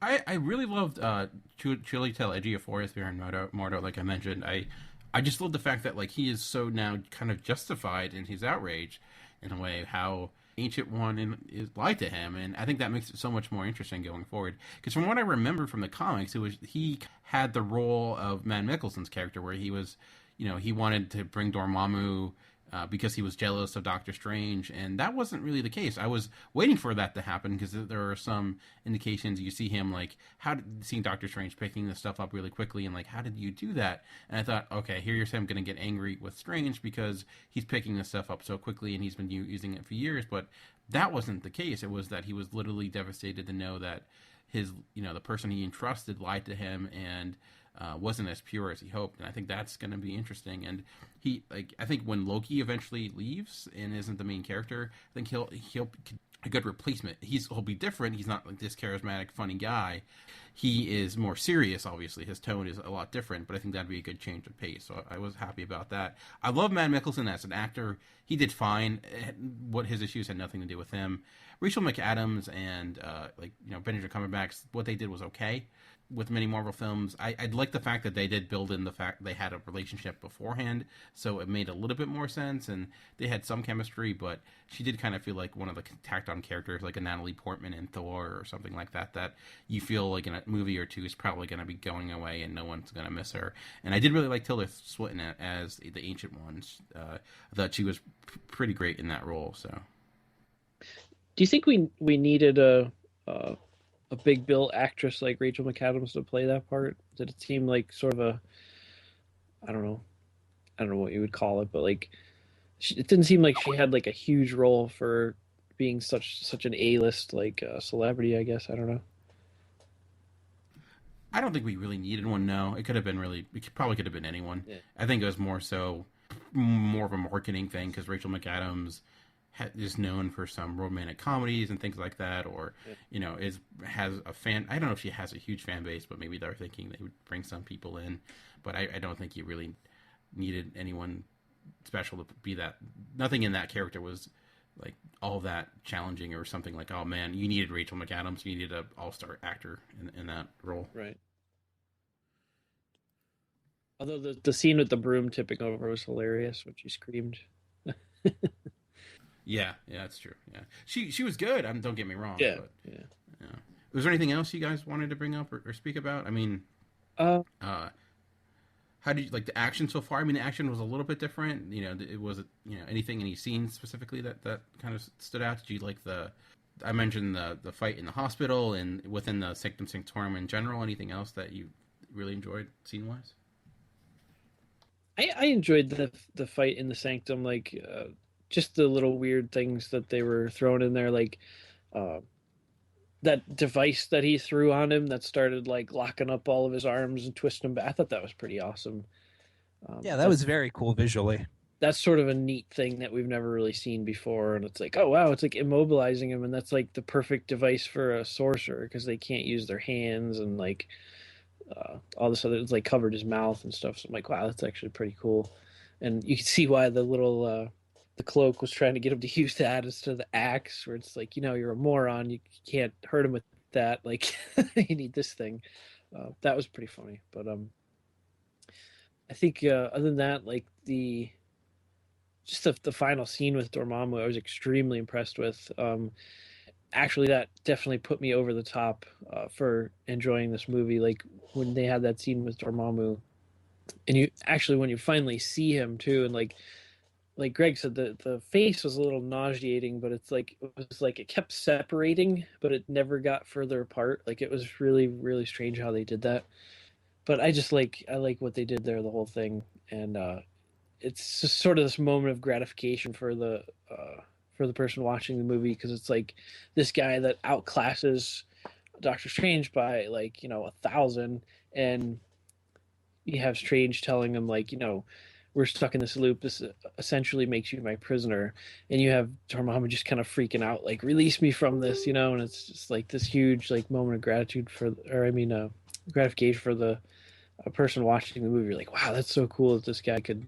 I really loved Chiwetel Ejiofor as Baron Mordo, like I mentioned. I just love the fact that like he is so now kind of justified in his outrage in a way how Ancient One is lied to him, and I think that makes it so much more interesting going forward. Because from what I remember from the comics, he had the role of Matt Mikkelsen's character where he was, he wanted to bring Dormammu because he was jealous of Doctor Strange, and that wasn't really the case. I was waiting for that to happen because there are some indications you see him like seeing Doctor Strange picking this stuff up really quickly, and like, how did you do that? And I thought, okay, here's him going to get angry with Strange because he's picking this stuff up so quickly and he's been using it for years. But that wasn't the case. It was that he was literally devastated to know that his, the person he entrusted lied to him and wasn't as pure as he hoped. And I think that's going to be interesting. And I think when Loki eventually leaves and isn't the main character, I think he'll a good replacement. He'll be different. He's not like this charismatic, funny guy. He is more serious, obviously. His tone is a lot different, but I think that'd be a good change of pace. So I was happy about that. I love Matt Mikkelsen as an actor. He did fine. What his issues had nothing to do with him. Rachel McAdams and Benedict Cumberbatch, what they did was okay. With many Marvel films, I'd like the fact that they did build in the fact they had a relationship beforehand, so it made a little bit more sense, and they had some chemistry, but she did kind of feel like one of the tacked-on characters, like a Natalie Portman in Thor or something like that you feel like in a movie or two is probably going to be going away and no one's going to miss her. And I did really like Tilda Swinton as the Ancient Ones. I thought she was pretty great in that role, so... Do you think we needed a a big bill actress like Rachel McAdams to play that part? Did it seem like sort of a, I don't know, I don't know what you would call it, but like it didn't seem like she had like a huge role for being such an A-list like celebrity, I guess. I don't know. I don't think we really needed one. No, it could have been really. Probably could have been anyone. Yeah. I think it was more of a marketing thing because Rachel McAdams is known for some romantic comedies and things like that, or has a fan. I don't know if she has a huge fan base, but maybe they're thinking they would bring some people in. But I don't think you really needed anyone special to be that. Nothing in that character was like all that challenging or something like, oh man, you needed Rachel McAdams, you needed an all-star actor in that role. Right. Although the scene with the broom tipping over was hilarious when she screamed. Yeah, that's true. Yeah, she was good. Don't get me wrong. Yeah, but, yeah. Was there anything else you guys wanted to bring up or speak about? I mean, how did you like the action so far? I mean, the action was a little bit different. It was anything, any scenes specifically that kind of stood out? Did you like I mentioned the fight in the hospital and within the Sanctum Sanctorum in general. Anything else that you really enjoyed scene wise? I enjoyed the fight in the Sanctum, like just the little weird things that they were throwing in there, like that device that he threw on him that started like locking up all of his arms and twisting him back. I thought that was pretty awesome. Yeah, that was very cool visually. That's sort of a neat thing that we've never really seen before, and it's like, oh wow, it's like immobilizing him, and that's like the perfect device for a sorcerer because they can't use their hands and like all this other, it's like covered his mouth and stuff. So I'm like, wow, that's actually pretty cool. And you can see why the little the cloak was trying to get him to use that instead of the axe, where it's like, you're a moron, you can't hurt him with that, like you need this thing. That was pretty funny. But I think other than that, like the final scene with Dormammu, I was extremely impressed with. Actually, that definitely put me over the top for enjoying this movie. Like when they had that scene with Dormammu, and when you finally see him too, and like Greg said, the face was a little nauseating, but it was like it kept separating, but it never got further apart. Like it was really, really strange how they did that. But I like what they did there, the whole thing, and it's just sort of this moment of gratification for the person watching the movie, because it's like this guy that outclasses Doctor Strange by 1,000, and you have Strange telling him we're stuck in this loop. This essentially makes you my prisoner, and you have Dormammu just kind of freaking out, like release me from this, and it's just like this huge moment of gratitude gratification for the person watching the movie. You're like, wow, that's so cool that this guy could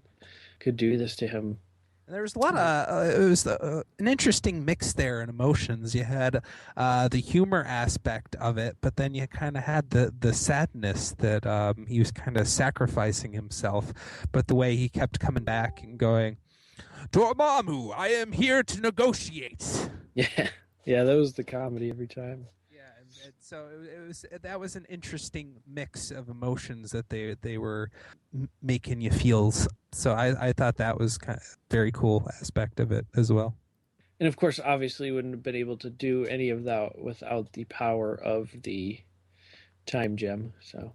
do this to him. And there was a lot of it was an interesting mix there in emotions. You had the humor aspect of it, but then you kind of had the sadness that he was kind of sacrificing himself, but the way he kept coming back and going, Dormammu, I am here to negotiate. Yeah, that was the comedy every time. And so that was an interesting mix of emotions that they were making you feel. So I thought that was kind of a very cool aspect of it as well. And of course, obviously, wouldn't have been able to do any of that without the power of the time gem. So.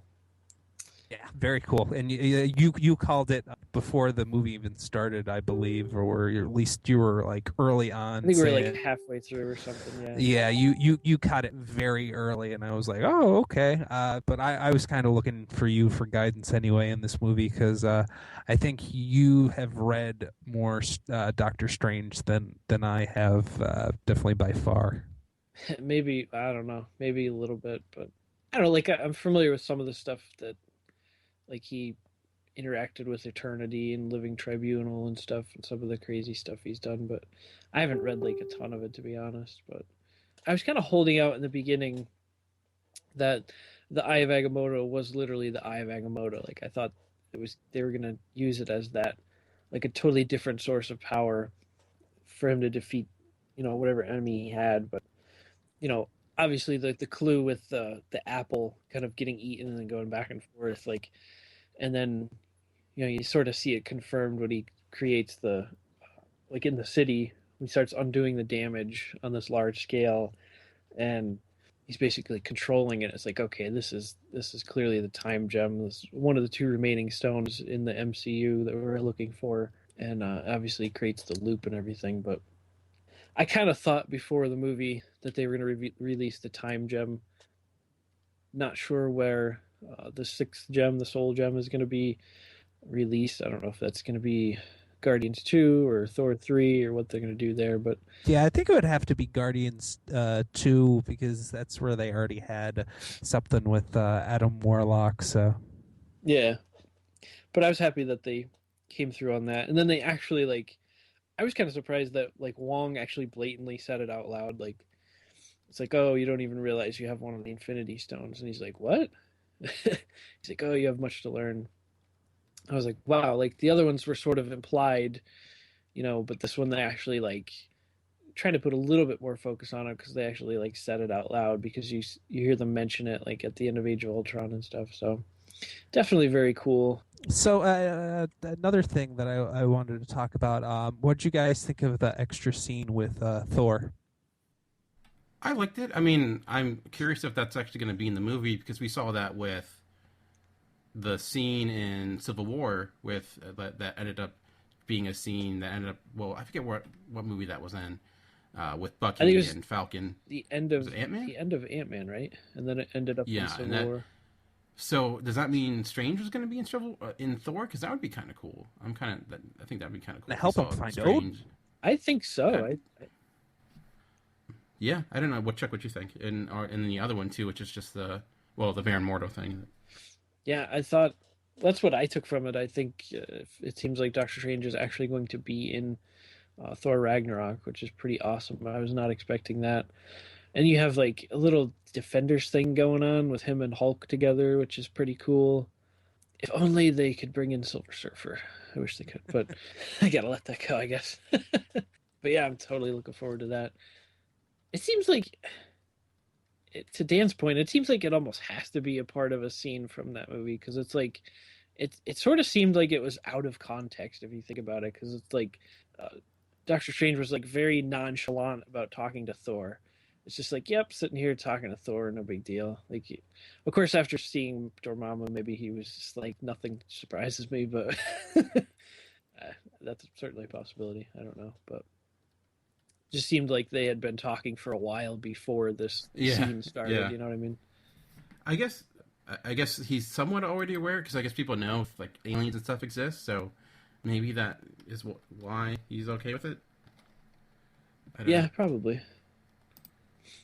Yeah, very cool. And you called it before the movie even started, I believe, or at least you were like early on. I think we were like halfway through or something. Yeah. Yeah, you caught it very early, and I was like, oh, okay. But I was kind of looking for you for guidance anyway in this movie, because I think you have read more Doctor Strange than I have, definitely by far. Maybe, I don't know, maybe a little bit, but I don't know. Like I'm familiar with some of the stuff that. Like he interacted with Eternity and Living Tribunal and stuff, and some of the crazy stuff he's done, but I haven't read like a ton of it, to be honest. But I was kind of holding out in the beginning that the Eye of Agamotto was literally the Eye of Agamotto. Like I thought they were gonna use it as that, like a totally different source of power for him to defeat, whatever enemy he had. But obviously the clue with the apple kind of getting eaten and then going back and forth, like, and then you sort of see it confirmed when he creates the like in the city, he starts undoing the damage on this large scale, and he's basically controlling it. It's like, okay, this is clearly the time gem. This is one of the two remaining stones in the MCU that we're looking for, and obviously creates the loop and everything. But I kind of thought before the movie that they were going to release the time gem. Not sure where the sixth gem, the soul gem, is going to be released. I don't know if that's going to be Guardians 2 or Thor 3 or what they're going to do there, but Yeah, I think it would have to be Guardians 2 because that's where they already had something with Adam Warlock. So yeah. But I was happy that they came through on that, and then they actually I was kind of surprised that Wong actually blatantly said it out loud. It's like, oh, you don't even realize you have one of the Infinity Stones, and he's like, what? He's like, oh, you have much to learn. I was like, wow, the other ones were sort of implied, but this one they actually trying to put a little bit more focus on it because they actually said it out loud because you hear them mention it at the end of Age of Ultron and stuff. So definitely very cool. So another thing that I wanted to talk about, what did you guys think of the extra scene with Thor? I liked it. I mean, I'm curious if that's actually going to be in the movie because we saw that with the scene in Civil War with that ended up being a scene that ended up. Well, I forget what movie that was in with Bucky and Falcon. The end of Ant-Man. The end of Ant-Man, right? And then it ended up in Civil War. So does that mean Strange was going to be in Thor? Because that would be kind of cool. I think that'd be kind of cool. To help him find Odin. I think so. Yeah, I don't know. Check what you think. And the other one too, which is just the Baron Mordo thing. Yeah, I thought that's what I took from it. I think it seems like Doctor Strange is actually going to be in Thor Ragnarok, which is pretty awesome. I was not expecting that. And you have a little Defenders thing going on with him and Hulk together, which is pretty cool. If only they could bring in Silver Surfer. I wish they could, but I gotta let that go, I guess. But yeah, I'm totally looking forward to that. It seems like, to Dan's point, it seems like it almost has to be a part of a scene from that movie because it's it sort of seemed like it was out of context if you think about it because it's Doctor Strange was very nonchalant about talking to Thor. It's just yep, sitting here talking to Thor, no big deal. Of course, after seeing Dormammu, maybe he was just nothing surprises me, but that's certainly a possibility. I don't know, but just seemed like they had been talking for a while before this scene started. Yeah. You know what I mean? I guess he's somewhat already aware because I guess people know if aliens and stuff exist, so maybe that is why he's okay with it. I don't know. Probably.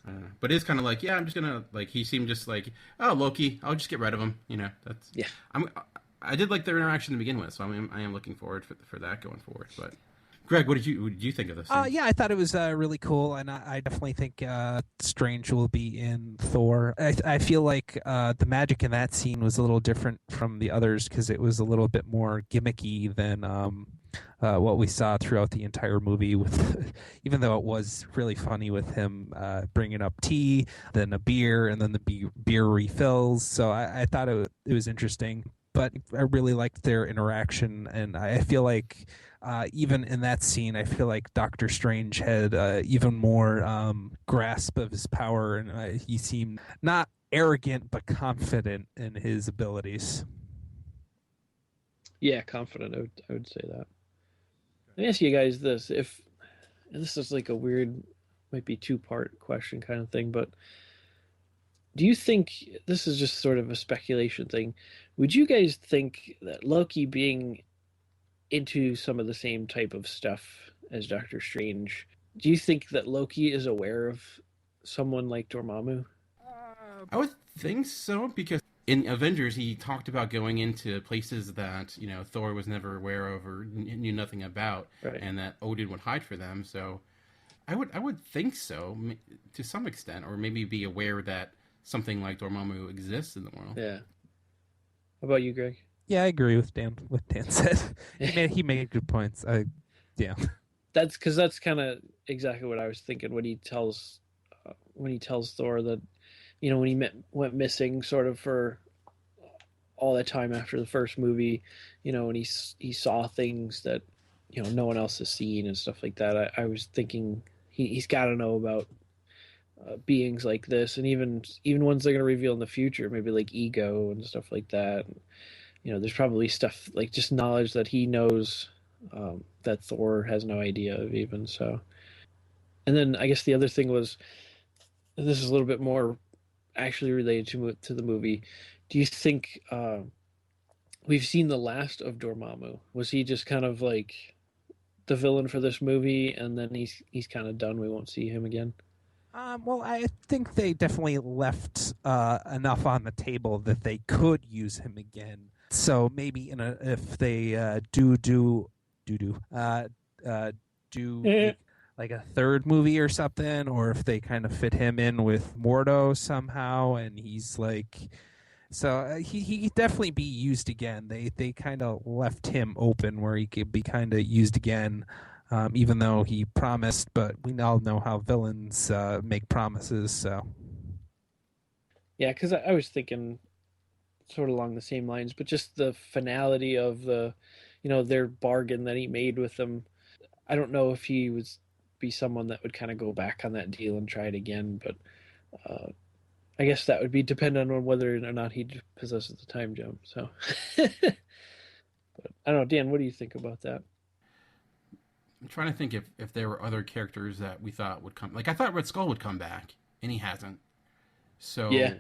I don't know. But it's kind of yeah, I'm just gonna he seemed just oh, Loki, I'll just get rid of him. That's yeah. I did like their interaction to begin with, so I am looking forward for that going forward. But Greg, what did you think of this? Yeah, I thought it was really cool, and I definitely think Strange will be in Thor. I feel like the magic in that scene was a little different from the others because it was a little bit more gimmicky than what we saw throughout the entire movie. With even though it was really funny with him bringing up tea, then a beer, and then the beer refills. So I thought it was interesting. But I really liked their interaction, and I feel like even in that scene, I feel like Doctor Strange had even more grasp of his power, and he seemed not arrogant but confident in his abilities. Yeah, confident. I would say that. Let me ask you guys this: if this is a weird, might be two-part question kind of thing, but do you think this is just sort of a speculation thing? Would you guys think that Loki being into some of the same type of stuff as Doctor Strange, do you think that Loki is aware of someone like Dormammu? I would think so because in Avengers he talked about going into places that Thor was never aware of or knew nothing about, right, and that Odin would hide for them. So I would think so to some extent, or maybe be aware that something like Dormammu exists in the world. Yeah. How about you, Greg? Yeah, I agree with Dan. What Dan said. He made good points. Yeah. That's kind of exactly what I was thinking when he tells Thor that, when he went missing sort of for all that time after the first movie, and he saw things that no one else has seen and stuff like that. I was thinking he's got to know about beings like this, and even ones they're going to reveal in the future, maybe like Ego and stuff like that. There's probably stuff like just knowledge that he knows that Thor has no idea of even. So, and then I guess the other thing was, this is a little bit more actually related to the movie. Do you think we've seen the last of Dormammu? Was he just kind of like the villain for this movie, and then he's kind of done? We won't see him again. Well, I think they definitely left enough on the table that they could use him again. So maybe if they do like a third movie or something, or if they kind of fit him in with Mordo somehow, and he's like, so he could definitely be used again. They kind of left him open where he could be kind of used again. Even though he promised, but we all know how villains make promises. So, yeah, because I was thinking sort of along the same lines, but just the finality of their bargain that he made with them. I don't know if he would be someone that would kind of go back on that deal and try it again, but I guess that would be dependent on whether or not he possesses the time gem. So, but I don't know, Dan, what do you think about that? I'm trying to think if there were other characters that we thought would come. Like, I thought Red Skull would come back, and he hasn't. So yeah.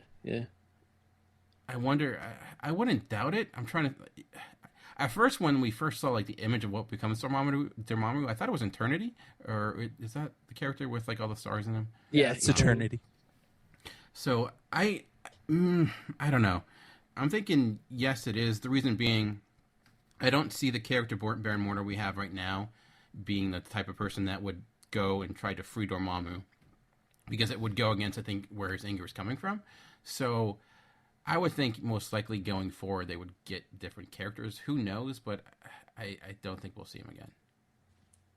I wonder. I wouldn't doubt it. I'm trying to. At first, when we first saw like the image of what becomes Dormammu, I thought it was Eternity, or is that the character with like all the stars in him? Yeah, it's Eternity. So I don't know. I'm thinking yes, it is. The reason being, I don't see the character Baron Mordo we have right now being the type of person that would go and try to free Dormammu, because it would go against, I think, where his anger is coming from. So I would think most likely going forward they would get different characters. Who knows? But I don't think we'll see him again.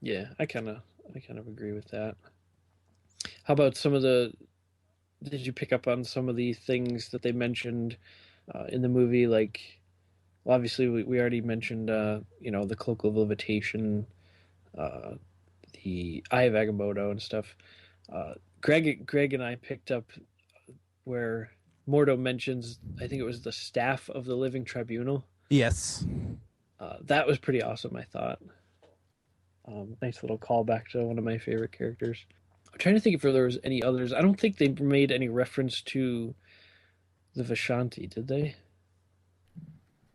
Yeah, I kind of agree with that. How about did you pick up on some of the things that they mentioned in the movie? Like, well, obviously we already mentioned the Cloak of Levitation, the Eye of Agamotto and stuff. Greg and I picked up where Mordo mentions, I think it was the Staff of the Living Tribunal. Yes. That was pretty awesome, I thought. Nice little callback to one of my favorite characters. I'm trying to think if there was any others. I don't think they made any reference to the Vishanti, did they?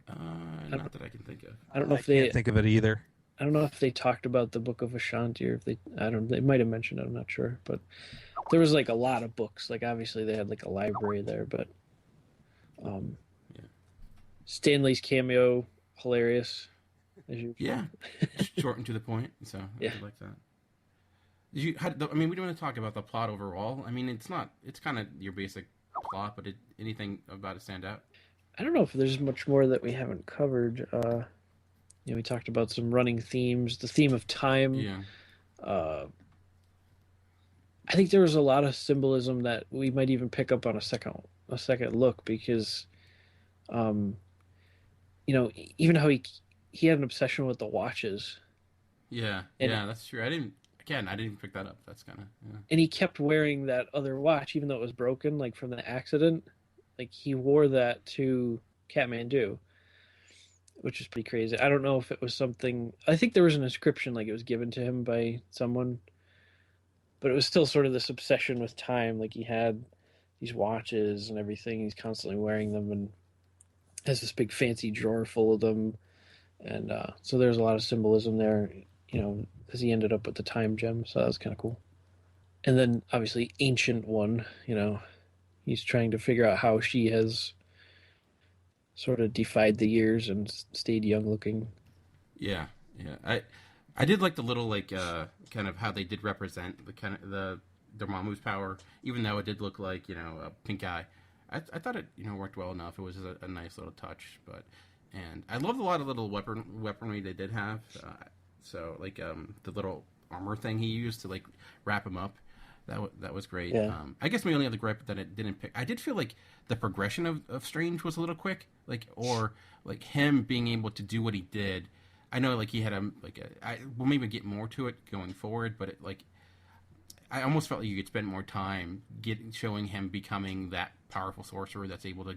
Not that I can think of. I don't know if they can't think of it either. I don't know if they talked about the Book of Vishanti, or if they might have mentioned it, I'm not sure. But there was like a lot of books. Like, obviously they had like a library there, but Stanley's cameo, hilarious as usual. Yeah, short and to the point. So I like that. We don't want to talk about the plot overall. I mean, it's kind of your basic plot, but anything about it stand out? I don't know if there's much more that we haven't covered. We talked about some running themes, the theme of time. Yeah. I think there was a lot of symbolism that we might even pick up on a second look, because, even how he had an obsession with the watches. Yeah, that's true. I didn't pick that up. That's kind of, and he kept wearing that other watch, even though it was broken, like from the accident. Like, he wore that to Kathmandu, which is pretty crazy. I don't know if it was something. I think there was an inscription, like it was given to him by someone, but it was still sort of this obsession with time. Like, he had these watches and everything. He's constantly wearing them, and has this big fancy drawer full of them. And so there's a lot of symbolism there, as he ended up with the time gem. So that was kind of cool. And then obviously Ancient One, he's trying to figure out how she has sort of defied the years and stayed young looking. Yeah. I did like the little, like, kind of how they did represent the kind of the Dormammu's power, even though it did look like, a pink eye. I thought it, worked well enough. It was just a nice little touch, and I loved a lot of little weaponry they did have. So, like, the little armor thing he used to, like, wrap him up. That was great. Yeah. I guess my only other gripe that it didn't pick. I did feel like the progression of Strange was a little quick, or him being able to do what he did. I know, like, he had we'll maybe get more to it going forward, but I almost felt like you could spend more time showing him becoming that powerful sorcerer that's able to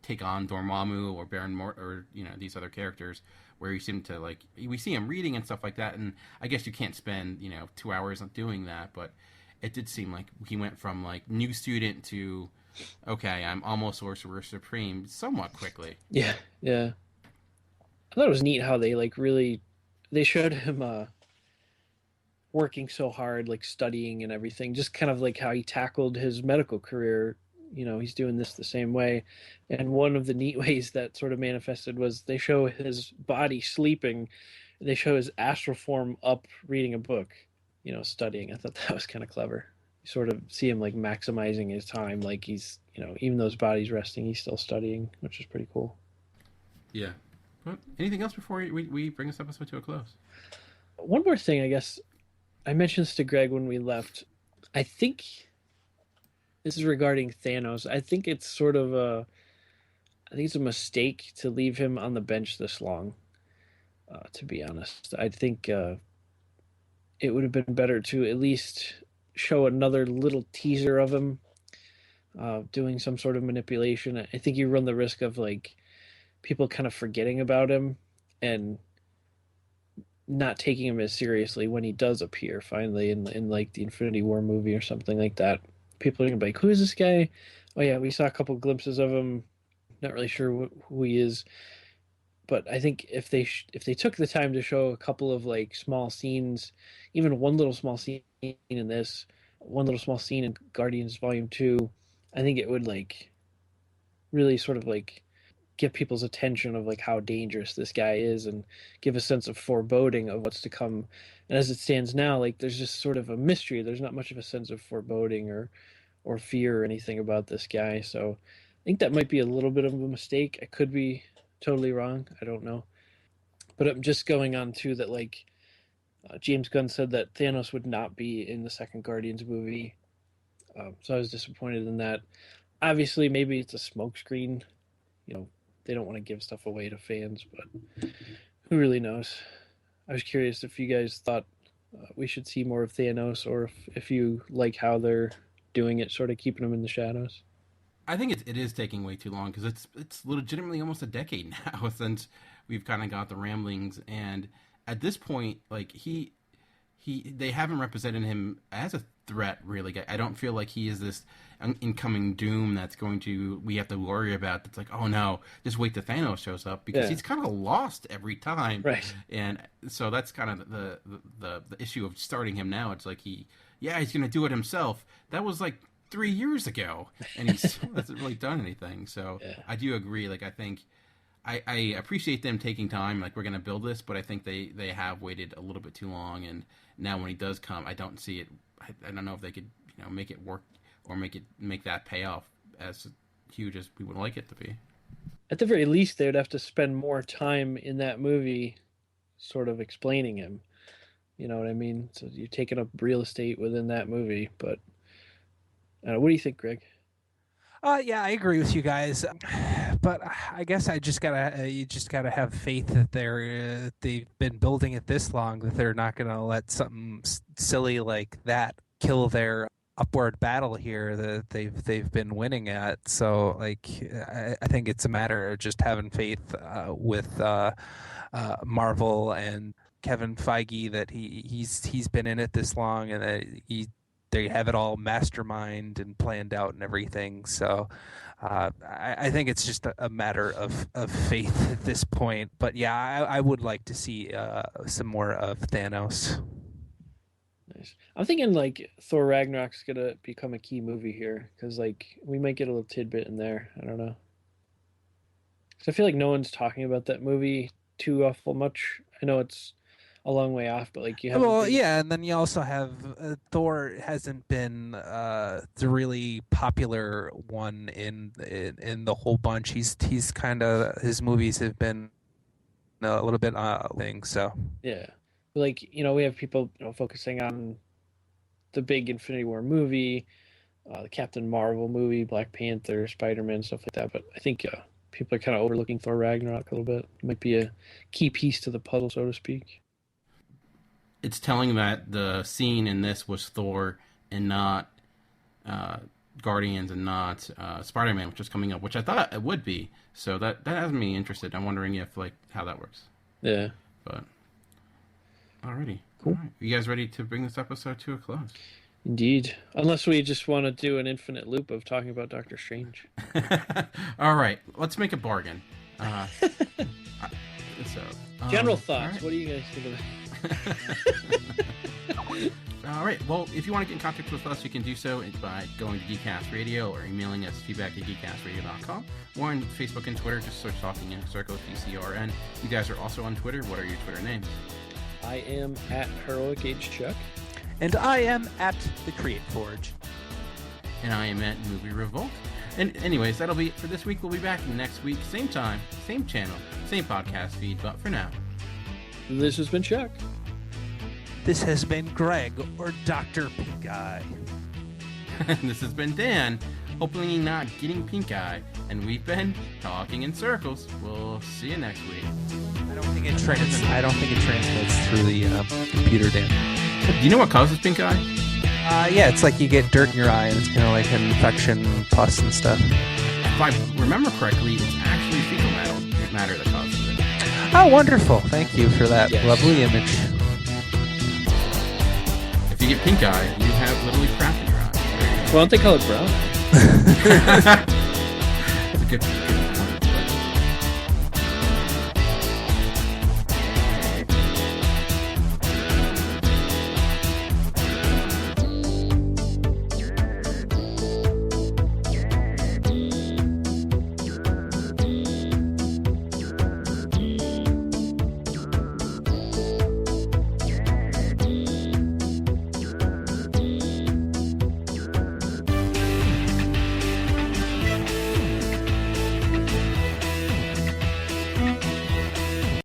take on Dormammu or Baron or these other characters, where you seem to we see him reading and stuff like that, and I guess you can't spend 2 hours on doing that, but it did seem like he went from new student to okay, I'm almost Sorcerer Supreme somewhat quickly. Yeah. I thought it was neat how they they showed him working so hard, studying and everything, just kind of how he tackled his medical career. He's doing this the same way. And one of the neat ways that sort of manifested was they show his body sleeping. They show his astral form up reading a book, studying. I thought that was kind of clever. You sort of see him maximizing his time. He's, even though his body's resting, he's still studying, which is pretty cool. Yeah. Well, anything else before we bring this episode to a close? One more thing, I guess. I mentioned this to Greg when we left. I think this is regarding Thanos. I think it's sort of I think it's a mistake to leave him on the bench this long, to be honest. I think it would have been better to at least show another little teaser of him doing some sort of manipulation. I think you run the risk of people kind of forgetting about him and not taking him as seriously when he does appear finally in the Infinity War movie or something like that. People are gonna be like, "Who is this guy?" Oh yeah, we saw a couple glimpses of him. Not really sure who he is, but I think if they took the time to show a couple of small scenes, even one little small scene in this, one little small scene in Guardians Volume 2, I think it would really sort of get people's attention of how dangerous this guy is and give a sense of foreboding of what's to come. And as it stands now, there's just sort of a mystery. There's not much of a sense of foreboding or fear or anything about this guy. So I think that might be a little bit of a mistake. I could be totally wrong. I don't know. But I'm just going on too that James Gunn said that Thanos would not be in the second Guardians movie. So I was disappointed in that. Obviously, maybe it's a smokescreen. They don't want to give stuff away to fans, but who really knows? I was curious if you guys thought we should see more of Thanos, or if you like how they're doing it, sort of keeping him in the shadows. I think it is taking way too long, because it's legitimately almost a decade now since we've kind of got the ramblings, and at this point, they haven't represented him as a threat, really. I don't feel like he is this incoming doom we have to worry about. That's oh no, just wait till Thanos shows up, because he's kind of lost every time. Right. And so that's kind of the issue of starting him now. It's he's going to do it himself. That was 3 years ago, and he hasn't really done anything. So I do agree. I think I appreciate them taking time. We're going to build this, but I think they have waited a little bit too long, and now when he does come, I don't see it. I don't know if they could make it work or make that payoff as huge as we would like it to be. At the very least, they would have to spend more time in that movie sort of explaining him. You know what I mean? So you're taking up real estate within that movie. But what do you think, Greg? Yeah, I agree with you guys, but I guess you just gotta have faith that they've been building it this long, that they're not gonna let something silly like that kill their upward battle here that they've been winning at. So I think it's a matter of just having faith with Marvel and Kevin Feige that he's been in it this long, and that they have it all mastermind and planned out and everything. So I think it's just a matter of faith at this point. But yeah, I would like to see some more of Thanos. Nice. I'm thinking Thor Ragnarok's gonna become a key movie here, because we might get a little tidbit in there. I don't know. Because I feel like no one's talking about that movie too awful much. I know it's a long way off, but you have. Well, yeah, and then you also have Thor hasn't been the really popular one in the whole bunch. He's kind of, his movies have been a little bit thing. So yeah, we have people focusing on the big Infinity War movie, the Captain Marvel movie, Black Panther, Spider-Man, stuff like that. But I think people are kind of overlooking Thor Ragnarok a little bit. It might be a key piece to the puzzle, so to speak. It's telling that the scene in this was Thor and not Guardians and not Spider-Man, which is coming up, which I thought it would be. So that has me interested. I'm wondering if how that works. Yeah. But alrighty. Cool. All right. You guys ready to bring this episode to a close? Indeed. Unless we just want to do an infinite loop of talking about Doctor Strange. All right. Let's make a bargain. General thoughts. Right. What do you guys think of that? All right. Well, if you want to get in contact with us, you can do so by going to Geekcast Radio or emailing us feedback@geekcastradio.com, or on Facebook and Twitter. Just search Talking in Circles, GCRN. You guys are also on Twitter. What are your Twitter names? I am at Heroic Age Chuck. And I am at the Create Forge. And I am at Movie Revolt. And anyways, that'll be it for this week. We'll be back next week, same time, same channel, same podcast feed. But for now, this has been Chuck. This has been Greg, or Dr. Pink Eye. And this has been Dan, hopefully not getting pink eye. And we've been Talking in Circles. We'll see you next week. I don't think it transmits through the computer, Dan. Do you know what causes pink eye? Yeah, it's like you get dirt in your eye, and it's kind of like an infection, pus and stuff. If I remember correctly, it's actually fecal matter that causes it. Oh, wonderful. Thank you for that lovely image. If you get pink eye, you have literally crap in your eye. Why don't they call it brown? It's a good